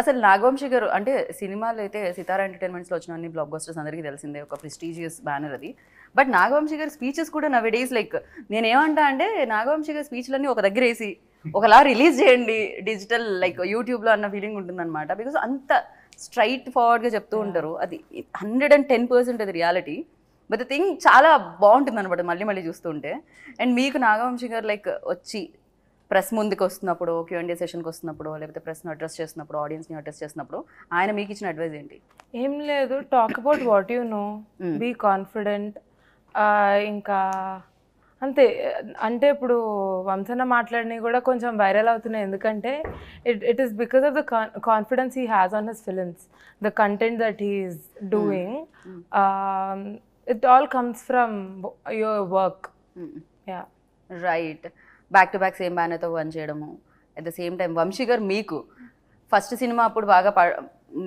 Speaker 1: అసలు నాగవంశీ గారు అంటే సినిమాలు అయితే సితారా ఎంటర్టైన్మెంట్స్లో వచ్చిన అన్ని బ్లాక్ బస్టర్స్ అందరికీ తెలిసిందే, ఒక ప్రెస్టీజియస్ బ్యానర్ అది. బట్ నాగవంశీ గారి స్పీచెస్ కూడా నవ్ డేస్ లైక్ నేనేమంటా అంటే నాగవంశీ గారి స్పీచ్లన్నీ ఒక దగ్గర వేసి ఒకలా రిలీజ్ చేయండి డిజిటల్ లైక్ యూట్యూబ్లో అన్న ఫీలింగ్ ఉంటుందన్నమాట. బికాస్ అంత స్ట్రైట్ ఫార్వర్డ్గా చెప్తూ ఉంటారు, అది 110% అది రియాలిటీ. బట్ ద థింగ్ చాలా బాగుంటుంది అనమాట మళ్ళీ మళ్ళీ చూస్తుంటే. అండ్ మీకు నాగవంశీ గారు లైక్ వచ్చి ప్రెస్ ముందుకు వస్తున్నప్పుడు, Q&A సెషన్కి వస్తున్నప్పుడు, లేకపోతే ప్రెస్ను అడ్రస్ చేస్తున్నప్పుడు, ఆడియన్స్ని అడ్రస్ చేస్తున్నప్పుడు ఆయన మీకు ఇచ్చిన అడ్వైజ్ ఏంటి?
Speaker 3: ఏం లేదు, talk about what you know, be confident. ఇంకా అంతే. అంటే ఇప్పుడు వంశన్న మాట్లాడినవి కూడా కొంచెం వైరల్ అవుతున్నాయి, ఎందుకంటే it is because of the confidence he has on his films, the content that he is doing. It all comes from your work. Yeah
Speaker 1: right. Back to back same బ్యానర్తో పని చేయడము, at the same time Vamshi గారు మీకు ఫస్ట్ సినిమా అప్పుడు బాగా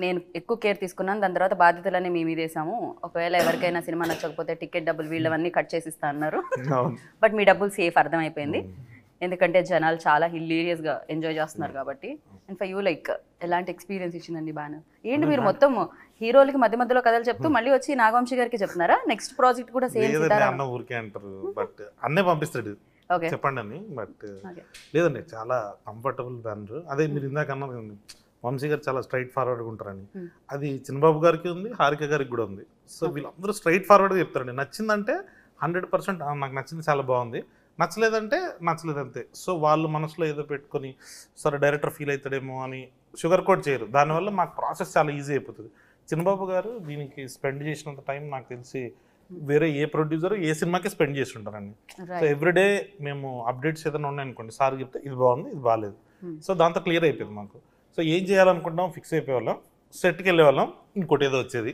Speaker 1: నేను ఎక్కువ కేర్ తీసుకున్నాను, దాని తర్వాత బాధ్యతలన్నీ మీ మీద వేసాము, ఒకవేళ ఎవరికైనా సినిమా నచ్చకపోతే టికెట్ డబ్బులు వీళ్ళవన్నీ కట్ చేసి ఇస్తా అన్నారు. బట్ మీ డబ్బులు సేఫ్ అర్థమైపోయింది, ఎందుకంటే జనాలు చాలా హిల్లీరియస్గా ఎంజాయ్ చేస్తున్నారు కాబట్టి. అండ్ ఫర్ యూ లైక్ ఎలాంటి ఎక్స్పీరియన్స్ ఇచ్చిందండి బ్యానర్? ఏంటి మీరు మొత్తం హీరోలకి మధ్య మధ్యలో కథలు చెప్తూ మళ్ళీ వచ్చి నాగవంశీ గారికి చెప్తున్నారా నెక్స్ట్ ప్రాజెక్ట్ కూడా సేమ్
Speaker 4: అన్న ఊరికే అంటారు, బట్ అన్నే పంపిస్తాడు చెప్పండి అని. బట్ లేదండి చాలా కంఫర్టబుల్ బ్యానర్. అదే మీరు ఇందాక అన్నారు వంశీ గారు చాలా స్ట్రైట్ ఫార్వర్డ్గా ఉంటారని, అది చిన్నబాబు గారికి ఉంది, హారిక గారికి కూడా ఉంది. సో వీళ్ళందరూ స్ట్రైట్ ఫార్వర్డ్గా చెప్తారండి. నచ్చిందంటే 100% నాకు నచ్చింది, చాలా బాగుంది, నచ్చలేదంటే నచ్చలేదంతే. సో వాళ్ళు మనసులో ఏదో పెట్టుకొని సరే డైరెక్టర్ ఫీల్ అవుతాడేమో అని షుగర్ కోట్ చేయరు, దానివల్ల మాకు ప్రాసెస్ చాలా ఈజీ అయిపోతుంది. చిన్నబాబు గారు దీనికి స్పెండ్ చేసినంత టైం నాకు తెలిసి వేరే ఏ ప్రొడ్యూసర్ ఏ సినిమాకి స్పెండ్ చేసి ఉంటారండి. సో ఎవ్రీడే మేము అప్డేట్స్ ఏదైనా ఉన్నాయనుకోండి, సార్ చెప్తే ఇది బాగుంది ఇది బాగాలేదు, సో దాంతో క్లియర్ అయిపోయింది మాకు. సో ఏం చేయాలనుకుంటాం ఫిక్స్ అయిపోయేవాళ్ళం, సెట్కి వెళ్ళేవాళ్ళం, ఇంకోటి ఏదో వచ్చేది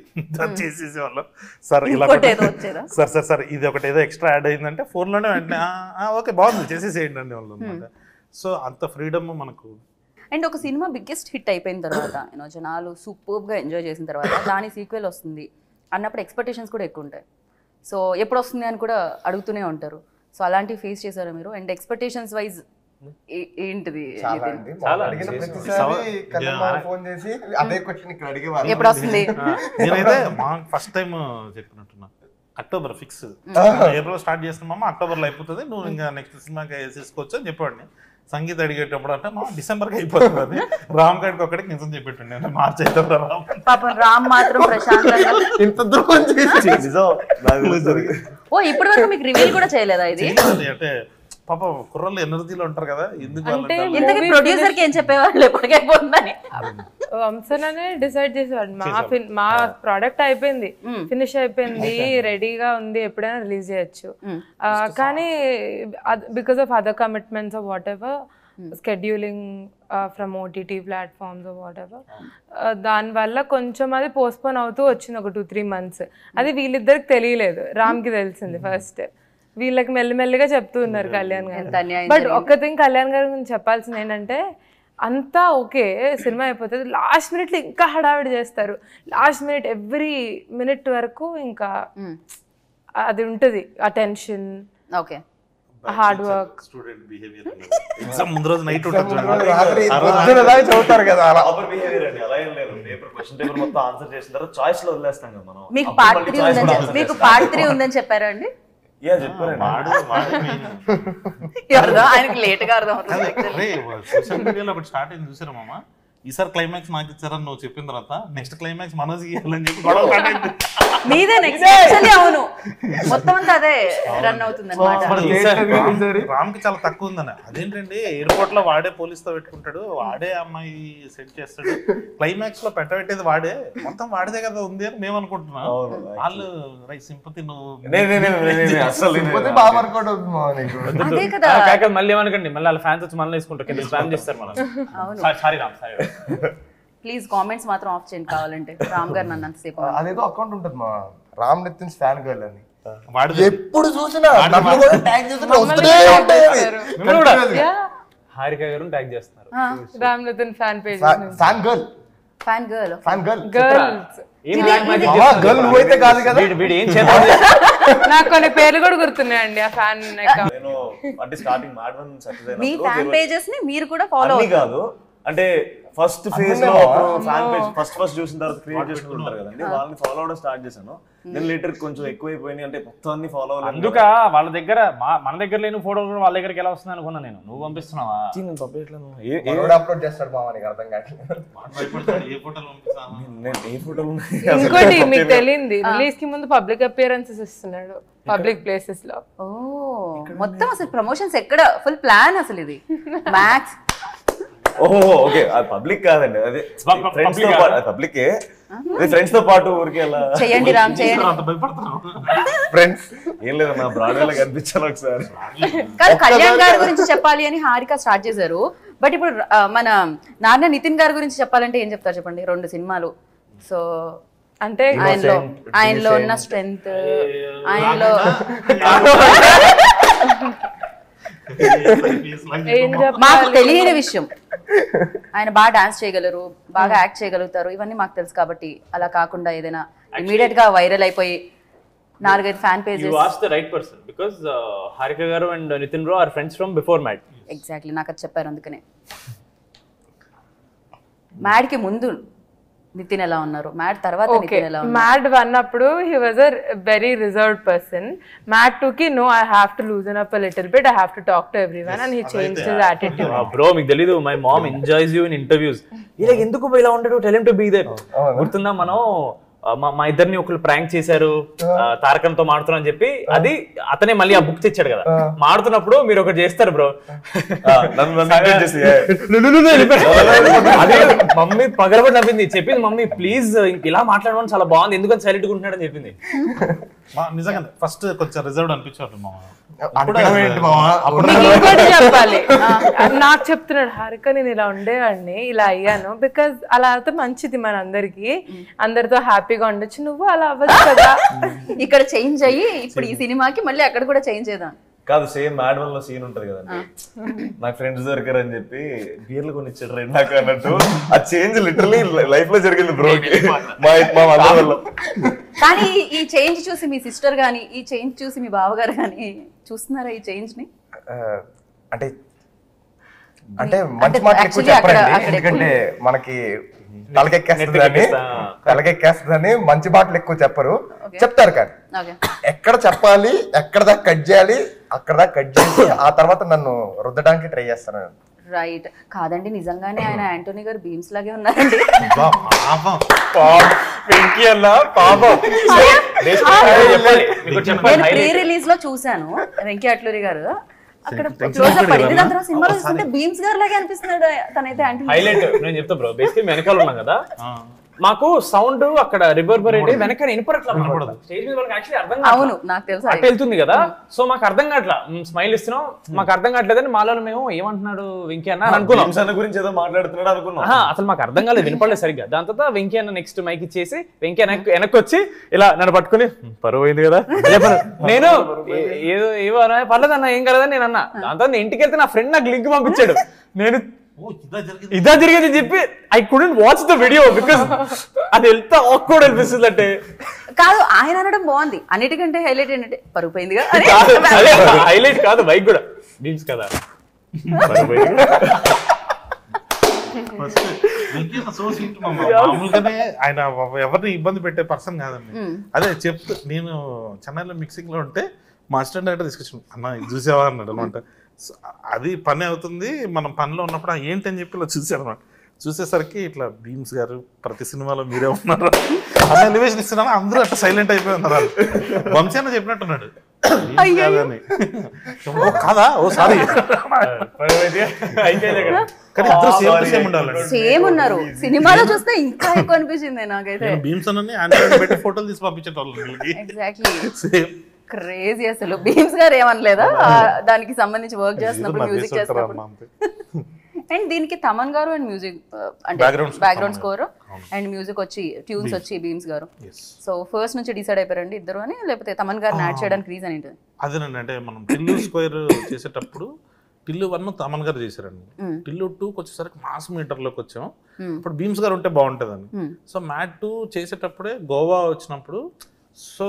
Speaker 4: చేసేసేవాళ్ళం. సార్ ఇలా సార్ ఇది ఒకటి ఏదో ఎక్స్ట్రా యాడ్ అయిందంటే ఫోన్లోనే వెంటనే ఓకే బాగుంది చేసేసేయండి అండి వాళ్ళు అనమాట. సో అంత ఫ్రీడమ్ మనకు.
Speaker 1: అండ్ ఒక సినిమా బిగ్గెస్ట్ హిట్ అయిపోయిన తర్వాత జనాలు సూపర్గా ఎంజాయ్ చేసిన తర్వాత దాని సీక్వెల్ వస్తుంది అన్నప్పుడు ఎక్స్పెక్టేషన్స్ కూడా ఎక్కువ ఉంటాయి. సో ఎప్పుడు వస్తుంది అని కూడా అడుగుతూనే ఉంటారు. సో అలాంటివి ఫేస్ చేశారా మీరు? అండ్ ఎక్స్పెక్టేషన్స్ వైజ్ ఏంటిది? ఎప్పుడు వస్తుంది?
Speaker 4: నేనైతే ఫస్ట్ టైం చెప్పినట్టున్నా అక్టోబర్ ఫిక్స్, ఏప్రిల్ స్టార్ట్ చేస్తున్నామా అక్టోబర్లో అయిపోతుంది, నువ్వు ఇంకా నెక్స్ట్ సినిమాకి వేసేసుకోవచ్చు అని చెప్పాడు. సంగీత అడిగేటప్పుడు అంటే డిసెంబర్కి అయిపోతుంది అది, రామ్ గడికి ఒకటికి నిజం చెప్పేటండి మార్చ్ అయితే
Speaker 1: పాపం రామ్ మాత్రం ప్రశాంతంగా
Speaker 5: ఇంత దూరం
Speaker 1: ఓ ఇప్పటి వరకు మీకు రివీల్ కూడా చేయలేదా ఇది?
Speaker 4: అంటే పాప కుర్రలు ఎనర్జీలో ఉంటారు కదా, ఎందుకు
Speaker 1: ఇంతకీ ప్రొడ్యూసర్ కి ఏం చెప్పేవాళ్ళు ఎప్పటికైపోతుందని?
Speaker 3: వంశననే డిసైడ్ చేసేవాడు. మా ప్రోడక్ట్ అయిపోయింది, ఫినిష్ అయిపోయింది, రెడీగా ఉంది, ఎప్పుడైనా రిలీజ్ చేయొచ్చు. కానీ because of other commitments of what ever, scheduling from OTT platforms of what ever, దానివల్ల కొంచెం అది పోస్ట్పోన్ అవుతూ వచ్చింది ఒక 2-3 months. అది వీళ్ళిద్దరికి తెలియలేదు, రామ్కి తెలిసింది ఫస్ట్. వీళ్ళకి మెల్లిమెల్లిగా చెప్తూ ఉన్నారు కళ్యాణ్ గారు. బట్ ఒక్క థింగ్ కళ్యాణ్ గారి గురించి చెప్పాల్సింది ఏంటంటే, అంతా ఓకే సినిమా అయిపోతుంది, లాస్ట్ మినిట్లో ఇంకా హడావిడి చేస్తారు. లాస్ట్ మినిట్ ఎవ్రీ మినిట్ వరకు ఇంకా అది ఉంటుంది, ఆ tension,
Speaker 1: okay
Speaker 3: hard work.
Speaker 4: Student behaviour exam ముందు రోజు నైట్ ఉంటుంది
Speaker 5: చదువుతారు కదా,
Speaker 6: ప్రాపర్ బిహేవియర్ అండి. అలా ఏం లేదు, పేపర్ క్వశ్చన్ పేపర్ మొత్తం ఆన్సర్ చేసిన తర్వాత చాయిస్ లో వదిలేస్తాం కదా మనం.
Speaker 1: మీకు పార్ట్ 3 ఉందని చెప్పారా అండి? ఆయనకి లేట్ గా అర్థం అవుతుంది.
Speaker 4: సోషల్ మీడియాలో ఒకటి స్టార్ట్ అయింది చూసారా మామ, ఈసారి క్లైమాక్స్ నాకు ఇచ్చారని నువ్వు చెప్పిన తర్వాత నెక్స్ట్ క్లైమాక్స్ మనోజ్ ఇవ్వాలని చెప్పి గొడవ స్టార్ట్ అయింది.
Speaker 1: మీదే నెక్స్ట్ యాక్చువల్లీ. అవును, మొత్తం అంతా అదే రన్ అవుతుంది అన్నమాట.
Speaker 4: రామ్కి చాలా తక్కువ ఉందని. అదేంటండి ఎయిర్పోర్ట్ లో వాడే పోలీస్ తో పెట్టుకుంటాడు, వాడే అమ్మాయి సెట్ చేస్తాడు, క్లైమాక్స్ లో పెట్టబెట్టేది వాడే, మొత్తం వాడిదే కదా ఉంది అని మేము అనుకుంటున్నాం. వాళ్ళు సింపతి
Speaker 1: అదే కదా.
Speaker 2: మళ్ళీ ఏమనకండి, మళ్ళీ వాళ్ళ ఫ్యాన్స్ వచ్చి మళ్ళీ వేసుకుంటారు, కింద స్పామ్ చేస్తారు మనం. Sorry Ram, sorry.
Speaker 1: Please comments మాత్రం ఆఫ్ చేయండి కావాలంటే. రామ్ గారు నన్ను అంతసేపు
Speaker 5: అదేదో అకౌంట్ ఉంటుంది మా రామ్ నితిన్ ఫ్యాన్ గర్ల్ అని,
Speaker 4: వాడు
Speaker 5: ఎప్పుడు చూసినా
Speaker 2: హారిక గారు ట్యాగ్ చేస్తున్నారు.
Speaker 3: Ram Nitin fan page,
Speaker 5: fan girl,
Speaker 1: fan girl,
Speaker 5: fan girl,
Speaker 3: girls.
Speaker 5: Girl నువ్వైతే కాదు కదా.
Speaker 3: నాకు కొన్ని పేర్లు కూడా గుర్తున్నాయండి ఆ ఫ్యాన్ అకౌంట్.
Speaker 6: నేను అంటే స్టార్టింగ్ మ్యాడ్ వన్ సక్సెస్
Speaker 1: మీ
Speaker 6: అయినప్పుడు
Speaker 1: ఫ్యాన్ పేజెస్ ని మీరు కూడా ఫాలో
Speaker 6: అన్ని కాదు, అంటే ఫస్ట్ ఫేజ్ లో ఫ్యాన్ పేజ్ ఫస్ట్ చూసిన తర్వాత క్రియేట్ చేసుకుంటారు కదండి, వాళ్ళని ఫాలో అవడం స్టార్ట్ చేశాను. నేను లేటర్ కొంచెం ఎక్కువైపోయినాయి, అంటే మొత్తం అన్ని ఫాలో అవ్వాలి.
Speaker 2: అందుక వాళ్ళ దగ్గర మన దగ్గర లేని ఫోటో వాళ్ళ దగ్గరికి ఎలా వస్తుంది అనుకున్నా నేను. నువ్వు పంపిస్తున్నావా?
Speaker 6: నేను పంపించలేను.
Speaker 5: అప్లోడ్ చేస్తాడు మామ, నీకు అర్థం కావట్లేదు.
Speaker 6: ఏ ఫోటోలు
Speaker 3: ఇంకోటి మీకు తెలియంది, రిలీజ్ కి ముందు పబ్లిక్ అపియరెన్సెస్ ఇస్తున్నాడు పబ్లిక్ ప్లేసెస్ లో.
Speaker 1: ఓ మొత్తం అసలు ప్రమోషన్స్ ఎక్కడ ఫుల్ ప్లాన్ అసలు ఇది మ్యాక్స్.
Speaker 6: ఓహో ఓకే, అది పబ్లిక్ కాదండి, అదే ఫ్రెండ్స్ తో పాటు. పబ్లికే, ఫ్రెండ్స్ తో పాటు ఊరికి అలా
Speaker 1: చేయండి రామ్, చేయండి.
Speaker 5: ఫ్రెండ్స్
Speaker 6: ఏం లేదు, నా బ్రాడ్వేలో కనిపించాను ఒకసారి.
Speaker 1: కాదు, కళ్యాణ్ గారి గురించి చెప్పాలి అని హారిక స్టార్ట్ చేశారు. బట్ ఇప్పుడు మన నాన్న నితిన్ గారి గురించి చెప్పాలంటే ఏం చెప్తారు చెప్పండి? 2 సినిమాలు. సో
Speaker 3: అంటే
Speaker 1: ఆయనలో ఉన్న స్ట్రెంగ్త్, ఆయనలో మాకు తెలియని విషయం, ఆయన బాగా డాన్స్ చేయగలరు, బాగా యాక్ట్ చేయగలుగుతారు, ఇవన్నీ మాకు తెలుసు. కాబట్టి అలా కాకుండా ఏదైనా ఇమీడియట్ గా వైరల్ అయిపోయి 4-5 fan pages.
Speaker 2: You asked the right person because Harika garu and Nitin bro are friends from before Mad.
Speaker 1: Exactly, నాకు అది చెప్పారు అందుకనే. మ్యాడ్ కి ముందు నితిన్ ఎలా ఉన్నారు, మ్యాడ్ తర్వాత నితిన్ ఎలా ఉన్నారు?
Speaker 3: మ్యాడ్ 1 అప్పుడు he was a very reserved person. Mad 2 కి no, I have to loosen up a little bit, I have to talk to everyone, and he changed his attitude.
Speaker 2: Bro, మీకు తెలీదు, my mom enjoys you in interviews. ఇలా ఎందుకు ఇలా ఉండడు, tell him to be there. గుర్తుందా, మనం మా ఇద్దరిని ఒకళ్ళు ప్రాంక్ చేశారు తారకంతో మాడుతున్నా అని చెప్పి, అది అతనే మళ్ళీ ఆ బుక్ తెచ్చాడు కదా. మాడుతున్నప్పుడు మీరు ఒకటి చేస్తారు బ్రో, అదే మమ్మీ పగలబడి నవ్వింది, చెప్పింది మమ్మీ ప్లీజ్ ఇలా మాట్లాడమని చాలా బాగుంది, ఎందుకని సైలెంట్ గా ఉంటున్నాడని చెప్పింది.
Speaker 4: నిజంగా ఫస్ట్ కొంచెం రిజర్వ్డ్ అనిపించాడు మామ.
Speaker 5: అనుకోవడం ఏంటి మావా?
Speaker 3: నీకు ఇంకోటి చెప్పాలి. నాకు చెప్తున్నాడు హారిక నేను ఇలా ఉండేవాడిని ఇలా అయ్యాను బికాజ్ అలా అయితే మంచిది మన అందరికి, అందరితో హ్యాపీగా ఉండొచ్చు. నువ్వు అలా అవ్వచ్చు కదా.
Speaker 1: ఇక్కడ చేంజ్ అయ్యి ఇప్పుడు ఈ సినిమాకి మళ్ళీ అక్కడ కూడా చేంజ్ చేద్దాం.
Speaker 6: కాదు సేమ్ మ్యాడ్ వన్ లో సీన్ ఉంటది కదండి, నాకు ఫ్రెండ్స్ దొరికారు అని చెప్పి బీర్లు కొని ఇచ్చాడు రెండు నాకు అన్నట్టు ఆ చేంజ్ లిటరలీ లైఫ్ లో జరిగింది బ్రోకి మా మదర్ వల్ల.
Speaker 1: కానీ ఈ చేంజ్ చూసి మీ సిస్టర్ గానీ, ఈ చేంజ్ చూసి మీ బావగారు గానీ చూస్తున్నారా ఈ చేంజ్ ని?
Speaker 5: అంటే అంటే మంచి మాటలు ఎక్కువ చెప్పరండి, ఎందుకంటే మనకి తలకెక్కేస్తుందని మంచి మాటలు ఎక్కువ చెప్పరు, చెప్తారు. కానీ ఎక్కడ చెప్పాలి, ఎక్కడ దాకా కట్ చేయాలి అక్కడ దాకా కట్ చేసి ఆ తర్వాత నన్ను రుద్దడానికి ట్రై చేస్తాను.
Speaker 1: రైట్. కాదండి నిజంగానే ఆయన యాంటోనీ గారు బీమ్స్ లాగే ఉన్నారండి. నేను ప్రీ రిలీజ్ లో చూసాను వెంకీ అట్లూరి గారు అక్కడ క్లోజ్ అప్ పడింది, దాని తర్వాత సినిమాలో చూస్తుంటే బీమ్స్ గారు లాగే అనిపిస్తున్నాడు తనైతే.
Speaker 2: హైలైట్ నేను చెప్తా బ్రో, బేసిక్లీ వెనకాల ఉన్నాం కదా, మాకు సౌండ్ అక్కడ రివర్బరేట్ వెనక వినపడట్లా. స్టేజ్ మీద వాళ్ళకి యాక్చువల్లీ అర్థం
Speaker 1: అవును నాకు తెలుసు
Speaker 2: అట్లా వెళ్తుంది కదా, సో మాకు అర్థం కావట్లా, స్మైల్ ఇస్తున్నాం మాకు అర్థం కావట్లేదని మాలో మేము ఏమంటున్నాడు వెంకీ అన్న అని అనుకున్నాం,
Speaker 6: గురించి ఏదో మాట్లాడుతున్నాడు అనుకున్నాం.
Speaker 2: అసలు మాకు అర్థం కాలేదు, వినపడలేదు సరిగ్గా. దాని తర్వాత వెంకీ అన్న నెక్స్ట్ మైక్ ఇచ్చేసి వెంకీ వెనక్కి వచ్చి ఇలా నన్ను పట్టుకుని పరువు అయింది కదా నేను ఏదో ఏవో పర్లేదు అన్న ఏం కలదని నేను అన్నా. దాని తర్వాత ఇంటికి వెళ్తే నా ఫ్రెండ్ నాకు లింక్ పంపించాడు, నేను ఇదా జరిగేది చెప్పి I couldn't watch the video because అది ఎంత ఆక్వర్డ్ అనిపిస్తుంది అంటే.
Speaker 1: కాదు ఆయన అనడం బాగుంది, అన్నిటికంటే హైలైట్ ఏంటంటే పరుగు పోయిందిగా.
Speaker 2: హైలైట్ కాదు బైక్ కూడా బీమ్స్ కదా.
Speaker 4: మామూలుగానే ఆయన ఎవరిని ఇబ్బంది పెట్టే పర్సన్ కాదండి. అదే చెప్తూ నేను చెన్నైలో మిక్సింగ్ లో ఉంటే మా అసిస్టెంట్ డైరెక్టర్ తీసుకొచ్చాను, అన్న ఇది చూసావా అన్నాడు అనమాట. అది పని అవుతుంది, మనం పనిలో ఉన్నప్పుడు ఏంటి అని చెప్పి ఇలా చూసాను అనమాట. చూసేసరికి ఇట్లా బీమ్స్ గారు ప్రతి సినిమాలో మీరే ఉన్నారు అన్న ఎలివేషన్ ఇస్తున్నాను, అందరూ అట్లా సైలెంట్ అయిపోయి ఉన్నారు. వంశీ అన్న చెప్పినట్టున్నాడు కాదా, ఓ సారీ
Speaker 1: సేమ్ ఉన్నారు. సినిమాలో చూస్తే ఇంకా ఎక్కువ అనిపించింది నాకైతే.
Speaker 4: బీమ్స్ అన్న ఆండ్రాయిడ్ పెట్టి ఫోటోలు తీసి పంపించేటోళ్ళు.
Speaker 1: Exactly crazy. అసలు బీమ్స్ గారు ఏమనలేదా దానికి సంబంధించి వర్క్ చేస్తున్నప్పుడు, మ్యూజిక్ చేస్తున్నప్పుడు? అండ్ దీనికి తమన్ గారు అండ్ మ్యూజిక్ అంటే బ్యాక్గ్రౌండ్ స్కోర్ అండ్ మ్యూజిక్ వచ్చి ట్యూన్స్ వచ్చి బీమ్స్ గారు. సో ఫస్ట్ నుంచి డిసైడ్ అయిపోయారండి ఇద్దరు అని, లేకపోతే తమన్ గారిని యాడ్ చేయడానికి రీజన్ ఏంటి?
Speaker 4: అదేనండి, అంటే మనం టిల్లు స్క్వేర్ చేసేటప్పుడు టిల్లు 1 తమన్ గారు చేశారండి, టిల్లు 2 వచ్చేసరికి మాస్ మీటర్లోకి వచ్చాం, ఇప్పుడు బీమ్స్ గారు ఉంటే బాగుంటుందని. సో మ్యాట్ 2 చేసేటప్పుడే గోవా వచ్చినప్పుడు, సో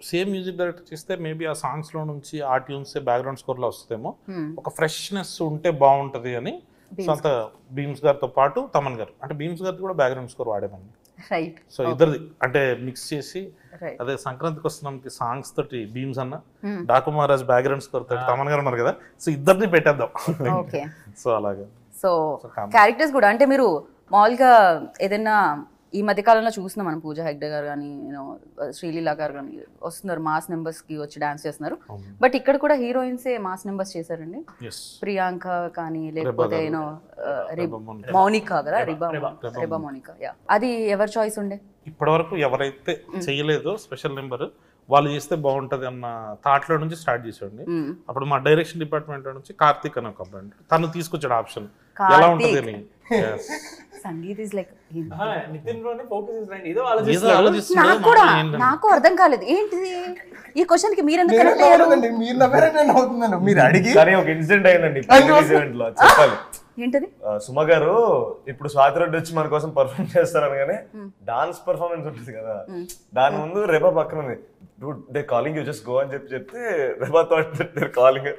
Speaker 4: సేమ్ మ్యూజిక్ డైరెక్టర్ చేస్తే మేబీ ఆ సాంగ్స్ లో నుంచి ఆ ట్యూన్స్ బ్యాక్గ్రౌండ్ స్కోర్ లో వస్తుందేమో, ఒక ఫ్రెష్నెస్ ఉంటే బాగుంటది అని. సో అంత బీమ్స్ గారితో పాటు తమన్ గారు, అంటే బీమ్స్ గారితో కూడా బ్యాక్గ్రౌండ్ స్కోర్ వాడేమండి. సో ఇద్దరిది అంటే మిక్స్ చేసి, అదే సంక్రాంతికి వస్తున్నాం సాంగ్స్ తోటి బీమ్స్ అన్న, డాకు మహారాజ్ బ్యాక్గ్రౌండ్ స్కోర్ తోటి తమన్ గారు ఉన్నారు కదా, సో ఇద్దరిని పెట్టేద్దాం. సో అలాగే.
Speaker 1: సో క్యారెక్టర్స్ కూడా అంటే మీరు మామూలుగా ఏదైనా ఈ మధ్య కాలంలో చూస్తున్నాం మనం, పూజా హెగ్డే గారు కానీ శ్రీలీలా గారు కానీ వస్తున్నారు, మాస్ నెంబర్స్ కి వచ్చి డాన్స్ చేస్తున్నారు. బట్ ఇక్కడ కూడా హీరోయిన్సే మాస్ నెంబర్స్ చేశారండి. ప్రియాంక కానీ లేకపోతే మౌనికా కదా, రిబా మౌనికా. అది ఎవరి చాయిస్ ఉండే?
Speaker 4: ఇప్పటి వరకు ఎవరైతే చేయలేదో స్పెషల్ నెంబర్ వాళ్ళు చేస్తే బాగుంటది అన్న థాట్ లో నుంచి స్టార్ట్ చేసాండి. అప్పుడు మా డైరెక్షన్ డిపార్ట్మెంట్ నుంచి కార్తీక్ అని ఒక అబ్బాయి తను తీసుకొచ్చాడు ఆప్షన్ ఎలా ఉంటది అని.
Speaker 1: సంగీత్ ఇస్ లైక్ నాకు అర్థం కాలేదు ఏంటిది ఈ క్వశ్చన్ కి మీరు ఎందుకు
Speaker 5: మీరు అడిగి.
Speaker 6: ఒక ఇన్సిడెంట్ అయిందండి చెప్పాలి.
Speaker 1: ఏంటది?
Speaker 6: సుమ గారు ఇప్పుడు స్వాతి రెడ్డి వచ్చి మన కోసం పర్ఫార్మ్ చేస్తారనగానే డాన్స్ పర్ఫార్మెన్స్ ఉంటుంది కదా, దాని ముందు రెబా పక్కన ఉంది, they calling you just go అని చెప్తే Reba thought they calling,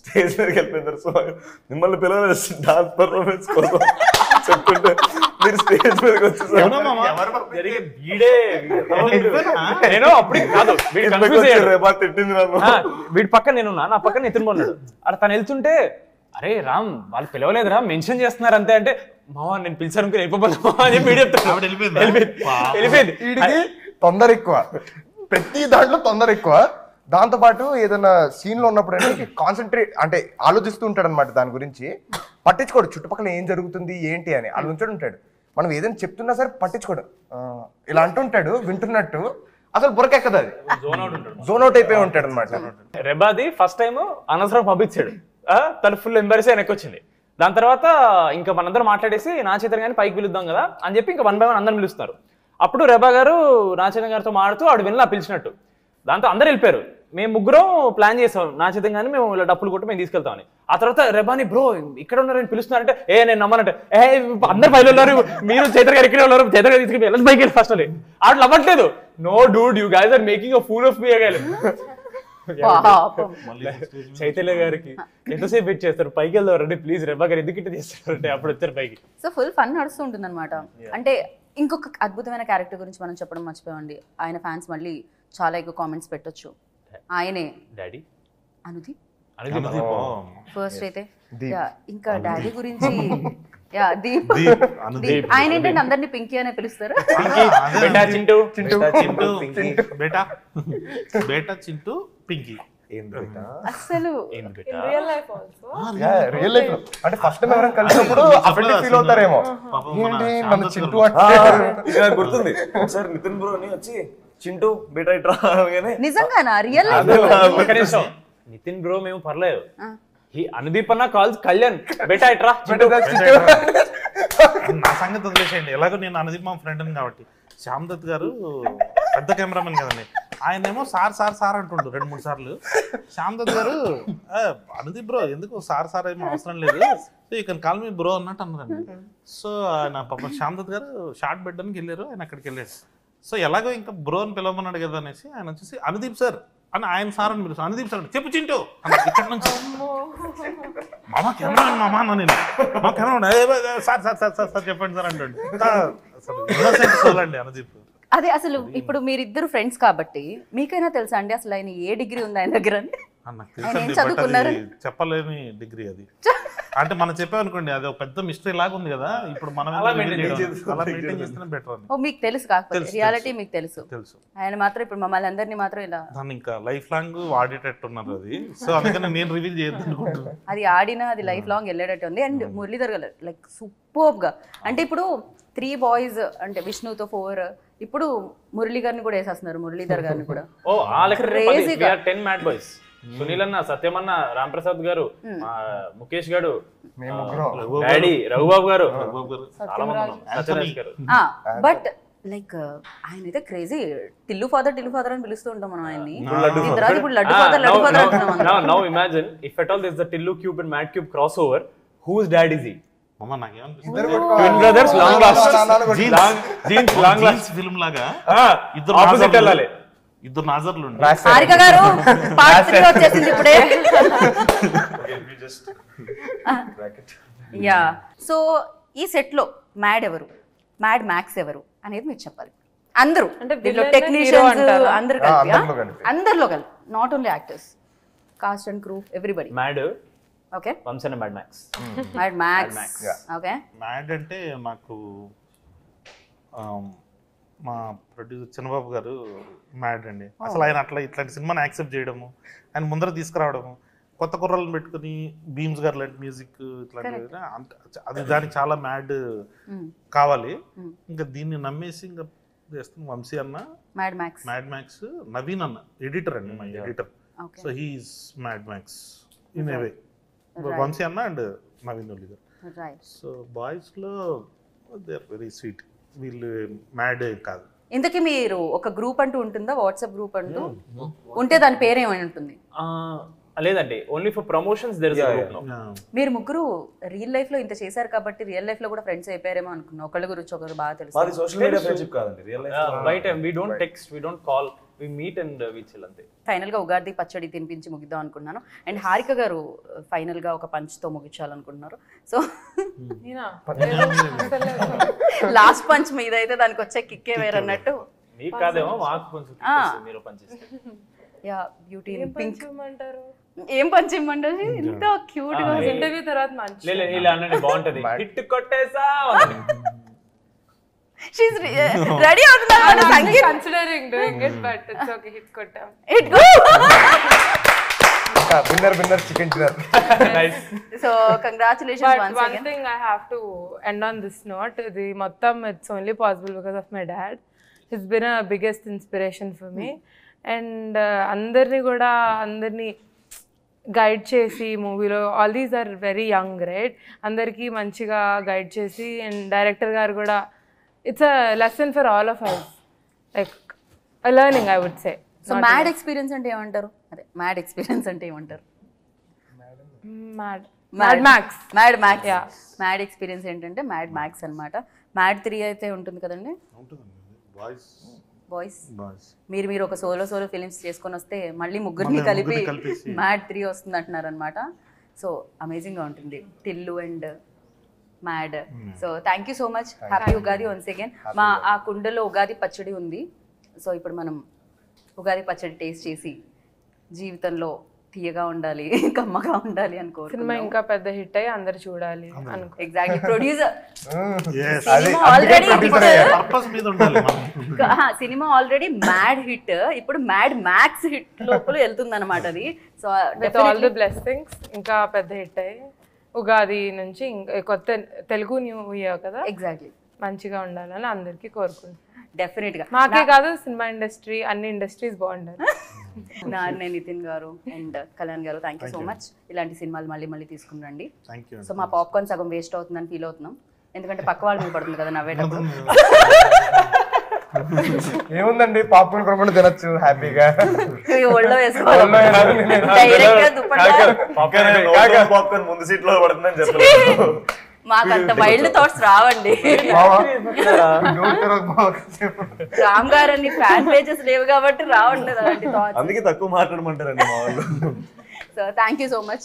Speaker 6: stage మీదకి వెళ్ళిపోయినారు. సుమ గారు మిమ్మల్ని పిలవలేదు డాన్స్ పర్ఫార్మెన్స్ కోసం చెప్తుంటే మీరు స్టేజ్ మీదకి వచ్చేసారు.
Speaker 2: వీడి పక్కన నేను నా పక్కన నితిన్ ఉన్నాడు, అక్కడ తను వెళ్తుంటే అరే రామ్ వాళ్ళు పిలవలేదురా మెన్షన్ చేస్తున్నారు అంతే అంటే, మావా నేను పిలిచాను వెళ్ళిపోతాను అని చెప్పి వెళ్ళిపోయింది.
Speaker 5: తొందర ఎక్కువ, ప్రతి దాంట్లో తొందర ఎక్కువ. దాంతో పాటు ఏదైనా సీన్ లో ఉన్నప్పుడు అంటే కాన్సన్ట్రేట్ అంటే ఆలోచిస్తూ ఉంటాడు అనమాట, దాని గురించి పట్టించుకోడు, చుట్టుపక్కల ఏం జరుగుతుంది ఏంటి అని అలా ఉంచాడు ఉంటాడు. మనం ఏదైనా చెప్తున్నా సరే పట్టించుకోడు, ఇలా అంటుంటాడు వింటున్నట్టు, అసలు బుర్రకెక్కదు అది,
Speaker 2: జోన్ అవుట్ ఉంటాడు.
Speaker 5: జోన్ అవుట్ అయిపోయి ఉంటాడు అనమాట.
Speaker 2: రెబాది ఫస్ట్ టైం అనవసరం పంపించాడు, తను ఫుల్ ఎంబరెస్ వెనక్కి వచ్చింది. దాని తర్వాత ఇంకా మనందరం మాట్లాడేసి నా చేతను కానీ పైకి పిలుద్దాం కదా అని చెప్పి ఇంకా 1 by 1 అందరం పిలుస్తున్నారు. అప్పుడు రెబా గారు నా చేతన్ గారితో మాడుతూ ఆవిడ వెళ్ళి పిలిచినట్టు. దాంతో అందరు వెళ్ళిపోయారు. మేము ముగ్గురం ప్లాన్ చేసాం నా చేతన్ కానీ మేము ఇలా డప్పులు కొట్టి మేము తీసుకెళ్తామని. ఆ తర్వాత రెబాని బ్రో ఇక్కడ ఉన్నారని పిలుస్తున్నారంటే నేను నమ్మనంటే అందరు పైలు ఉన్నారు, మీరు చైతన్ గారు ఇక్కడే ఉన్నారు, చైతన్ గారు తీసుకెళ్ళి వెళ్ళి పైకి వెళ్ళి ఫస్ట్ అని ఆవిడ నవ్వట్లేదు. No dude you guys are making a fool of me అగాలి. చైతన్య గారికి ఎంతసేపు వెయిట్ చేస్తారు, పైకి వెళ్దారండి ప్లీజ్ రెబా గారు ఎందుకు ఇట్లా చేస్తారంటే అప్పుడు వచ్చారు పైకి.
Speaker 1: సో ఫుల్ ఫన్ నడుస్తూ ఉంటుంది అనమాట. అంటే ఇంకొక అద్భుతమైన క్యారెక్టర్ గురించి మనం చెప్పడం మర్చిపోయండి. ఆయన ఫ్యాన్స్ మళ్ళీ చాలా ఎక్కువ కామెంట్స్ పెట్టొచ్చు. ఆయనే
Speaker 2: డాడీ
Speaker 1: అనుదీప్.
Speaker 4: ఫస్ట్
Speaker 1: అయితే
Speaker 5: దీప్.
Speaker 1: ఇంకా డాడీ గురించి దీప్.
Speaker 4: అనుదీప్.
Speaker 1: ఆయన ఏంటంటే అందరినీ పింకీ అనే పిలుస్తారు.
Speaker 2: బేటా చింటూ
Speaker 4: బేటా చింటూ పింకీ.
Speaker 1: అసలు
Speaker 3: real life also
Speaker 5: real life అంటే ఫస్ట్ టైం ఎవరైనా కలిసినప్పుడు అఫెండ్ ఫీల్ అవుతారేమో, ఏంటి మన చింటూ అంటే
Speaker 6: గుర్తుంది ఒకసారి నితిన్ బ్రో అని వచ్చి చింటూ బేటా ఇట్రా అనగానే
Speaker 1: నిజంగానా రియల్ లైఫ్?
Speaker 2: నితిన్ బ్రో మేము పర్లేదు, అనుదీప్ అన్న కాల్స్ కళ్యాణ్ బేటా ఇట్రా
Speaker 4: నా సంగతి వదిలేసేయండి. ఎలాగో నేను అనుదీప్ మా ఫ్రెండ్ అని కాబట్టి. శ్యామ్ దత్ గారు పెద్ద కెమెరామెన్ కదండి, ఆయనేమో సార్ సార్ సార్ అంటుండు 2-3 సార్లు. శ్యామ్ దత్ గారు అనుదీప్ బ్రో ఎందుకు సార్ సార్ ఏమో అవసరం లేదు, so you can call me bro అన్నట్టు అన్నారండి. సో ఆయన పాప శ్యామ్ దత్ గారు షార్ట్ పెట్టడానికి వెళ్ళారు, ఆయన అక్కడికి వెళ్ళారు. సో ఎలాగో ఇంకా బ్రో అని పిలవమన్నాడు కదా అనేసి ఆయన వచ్చేసి అనుదీప్ సార్ అని ఆయన సార్ అని పిలుస్తాను. అనుదీప్ సార్ చెప్పు చింటూ ఇక్కడ నుంచి మామ కెమెరా మామ అన్న నేను మా camera sir sir sir sir sir చెప్పండి సార్ అంటాడు. అండి అనుదీప్.
Speaker 1: అదే అసలు ఇప్పుడు మీరిద్దరు ఫ్రెండ్స్ కాబట్టి మీకైనా తెలుసా అండి అసలు ఆయన ఏ డిగ్రీ ఉంది ఆయన దగ్గర అని?
Speaker 4: నాకు
Speaker 1: ఆయన ఏం
Speaker 4: తెలుసండి,
Speaker 1: చదువుకున్నారు?
Speaker 4: బట్ అది చెప్పలేని డిగ్రీ అది. అంటే మనం చెప్పామనుకోండి అది ఒక పెద్ద మిస్టరీ లాగా ఉంది కదా, ఇప్పుడు మనం అలా మెయింటైన్ చేస్తేనే బెటర్ అని
Speaker 1: ఓ మీకు తెలుసు, కాకపోతే రియాలిటీ మీకు తెలుసు.
Speaker 4: తెలుసు.
Speaker 1: ఆయన మాత్రం ఇప్పుడు మమ్మల్ని అందరినీ మాత్రం ఇలా
Speaker 4: దాన్ని ఇంకా లైఫ్ లాంగ్ వాడేటట్టు ఉన్నారు అది. సో అందుకని నేను రివీల్ చేయొద్దు అనుకుంటున్నాను.
Speaker 1: అది ఆడినా అది లైఫ్ లాంగ్ వెళ్ళేటట్టు ఉంది. అండ్ మురళీధర్ గారు లైక్ సూపర్బ్ గా, అంటే ఇప్పుడు 3 బాయ్స్ అంటే విష్ణుతో 4, ఇప్పుడు మురళీ గారిని కూడా వేసేస్తున్నారు, మురళీధర్ గారిని కూడా.
Speaker 2: ఓ ఆ లెక్క
Speaker 1: Crazy గా.
Speaker 2: 10 మ్యాడ్ బాయ్స్. సునీల్ అన్న, సత్యం అన్న, రామ్ ప్రసాద్ గారు, ముఖేష్ గారు, డాడీ రఘుబాబు గారు, చాలా మంది ఉన్నాం, సత్యరాజ్ గారు.
Speaker 1: బట్ లైక్ ఆయన అయితే క్రేజీ. టిల్లు ఫాదర్ అని పిలుస్తూ ఉంటాం మనం ఆయన్ని. ఇప్పుడు లడ్డు ఫాదర్ అంటున్నాం.
Speaker 2: Now imagine if at all there's the Tillu Cube and Mad Cube crossover, whose dad is he?
Speaker 4: మమ్మ నాకేమనిపిస్తుంది
Speaker 2: Twin brothers long lost. Jeans long lost
Speaker 4: film లాగా
Speaker 2: ఇద్దరు opposite వెళ్ళాలి.
Speaker 4: ఇద్దరు నాజర్లు ఉండి
Speaker 1: హారిక గారు పార్ట్ 3 వచ్చేసింది ఇప్పుడే. యా సో ఈ సెట్ లో మ్యాడ్ ఎవరు, మ్యాడ్ మ్యాక్స్ ఎవరు అనేది మీరు చెప్పాలి. అందరూ
Speaker 3: అంటే
Speaker 1: దీంట్లో
Speaker 3: villain
Speaker 1: టెక్నీషియన్స్
Speaker 3: hero అంటారా?
Speaker 1: అందరు కలిపి
Speaker 5: అందరిలో
Speaker 1: కలిపి not only actors, cast and crew everybody.
Speaker 2: Mad
Speaker 1: okay
Speaker 2: వంశన Mad Max.
Speaker 1: Mad Max. Okay
Speaker 4: Mad అంటే నాకు మా ప్రొడ్యూసర్ చిన్నబాబు గారు మ్యాడ్ అండి. అసలు ఆయన అట్లా ఇట్లాంటి సినిమాని యాక్సెప్ట్ చేయడము, ఆయన ముందర తీసుకురావడము, కొత్త కుర్రలను పెట్టుకుని బీమ్స్ గారు లాంటి మ్యూజిక్ ఇట్లాంటివి, అది దానికి చాలా మ్యాడ్ కావాలి. ఇంకా దీన్ని నమ్మేసి ఇంకా చేస్తున్న వంశీ అన్న,
Speaker 1: Mad max,
Speaker 4: mad Max, Naveen అన్న ఎడిటర్ అండి, my editor. So he is Mad Max in a way. Vamshi అన్న అండ్ నవీన్ ఒలి గారు. సో బాయ్స్ లో దే ఆర్ వెరీ స్వీట్. వీళ్ళు మ్యాడ్ కాదు.
Speaker 1: ఇంతకీ మీరు ఒక గ్రూప్ అంటూ ఉంటుందా, వాట్సాప్ గ్రూప్ అంటూ ఉంటే దాని పేరు ఏమై ఉంటుంది?
Speaker 2: లేదండి, only for promotions there is a group now.
Speaker 1: మీరు ముగ్గురు రియల్ లైఫ్ లో ఇంత చేశారు కాబట్టి రియల్ లైఫ్ లో కూడా ఫ్రెండ్స్ అయిపోయారేమో అనుకున్నా. ఒకళ్ళ గురించి ఒకరు బాగా తెలుసు.
Speaker 6: మాది సోషల్ మీడియా ఫ్రెండ్షిప్ కాదండి, రియల్ లైఫ్
Speaker 2: బయట we don't text, we don't call, we meet and we chill అంతే.
Speaker 1: ఫైనల్ గా ఉగాది పచ్చడి తినిపించి ముగిద్దాం అనుకున్నాను. అండ్ హారిక గారు ఫైనల్ గా ఒక పంచ్ తో ముగించాలనుకుంటున్నారు. సో లాస్ట్ పంచ్ మీద అయితే దానికి వచ్చే కిక్కే వేరన్నట్టు.
Speaker 2: మీకు కాదేమో, మాకు కొంచెం మీరు పనిచేస్తారు.
Speaker 1: యా బ్యూటీ పింక్
Speaker 3: అంటారు.
Speaker 1: ఏం పంచ్ ఇమ్మంటారు? ఇంత క్యూట్ గా
Speaker 3: ఇంటర్వ్యూ తర్వాత మంచి
Speaker 2: లేదు ఇలా అనండి, బాగుంటది. హిట్ కొట్టేసా
Speaker 1: షీస్ రెడీ అవుతున్నారు Sangeet.
Speaker 3: Considering doing it but it's okay. Hit కొట్టాం.
Speaker 1: It go.
Speaker 5: Winner chicken dinner.
Speaker 2: Nice.
Speaker 1: So congratulations once
Speaker 3: One
Speaker 1: again.
Speaker 3: thing I have to end on this note, the మొత్తం it's only possible because of my dad. His been a biggest inspiration for me. And అందరినీ గైడ్ చేసి మూవీలో all these are very young right, అందరికీ మంచిగా గైడ్ చేసి, అండ్ డైరెక్టర్ గారు కూడా it's a lesson for all of us, like a learning I would say.
Speaker 1: So mad experience అంటే ఏమంటారు? అదే మ్యాడ్ ఎక్స్పీరియన్స్ అంటే ఏమంటారు?
Speaker 3: Mad max.
Speaker 1: Mad max. Mad experience ఏంటంటే మ్యాడ్ మ్యాక్స్ అన్నమాట. మ్యాడ్ 3 అయితే ఉంటుంది కదండి, బాయ్స్. మీరు ఒక సోలో ఫిలిమ్స్ చేసుకొని వస్తే మళ్ళీ ముగ్గురిని కలిపి మ్యాడ్ 3 వస్తుంది అంటున్నారు అనమాట. సో అమేజింగ్ గా ఉంటుంది Tillu and mad. So thank you so much. Happy Ugadi once again. మా ఆ కుండలో ఉగాది పచ్చడి ఉంది. సో ఇప్పుడు మనం ఉగాది పచ్చడి టేస్ట్ చేసి జీవితంలో తీయగా ఉండాలి, కమ్మగా ఉండాలి అనుకో.
Speaker 3: సినిమా ఇంకా పెద్ద హిట్ అయ్యి అందరు చూడాలి అనుకో.
Speaker 1: Exactly. Producer cinema already mad hit, ఇప్పుడు మ్యాడ్ మ్యాక్స్ హిట్ లోపల వెళ్తుంది అనమాట అది. So
Speaker 3: with all the blessings ఇంకా పెద్ద హిట్ అయ్యి ఉగాది నుంచి కొత్త తెలుగు న్యూ ఇయర్ కదా,
Speaker 1: ఎగ్జాక్ట్లీ
Speaker 3: మంచిగా ఉండాలని అందరికీ కోరుకుంటున్నాను.
Speaker 1: డెఫినెట్ గా
Speaker 3: మాకే కాదు, సినిమా ఇండస్ట్రీ అన్ని ఇండస్ట్రీస్ బాగుండాలి.
Speaker 1: నాన్నే నితిన్ గారు అండ్ కళ్యాణ్ గారు థ్యాంక్ యూ సో మచ్. ఇలాంటి సినిమాలు మళ్ళీ తీసుకుని రండి. సో మా పాప్కార్న్ సగం వేస్ట్ అవుతుందని ఫీల్ అవుతున్నాం, ఎందుకంటే పక్క వాళ్ళ మీద పడుతుంది కదా నవ్వేటప్పుడు.
Speaker 5: ఏముందండి, పాప్కార్న్ కొనుక్కుంటూ తినచ్చు హ్యాపీగా.
Speaker 1: ఒళ్ళో వేసుకోవాలి డైరెక్ట్ గా దుప్పట్టా.
Speaker 6: పాప్కార్న్ ముందు సీట్ లో పడుతుందని చెప్పలేదు.
Speaker 1: మాకు అంత వైల్డ్ థాట్స్ రావండి. రామ్ గారు అన్ని ఫ్యాన్ పేజెస్ లేవు కాబట్టి రావండి అలాంటి థాట్స్.
Speaker 6: అందుకే తక్కువ మాట్లాడమంటారండి మా వాళ్ళు.
Speaker 1: So thank you so much.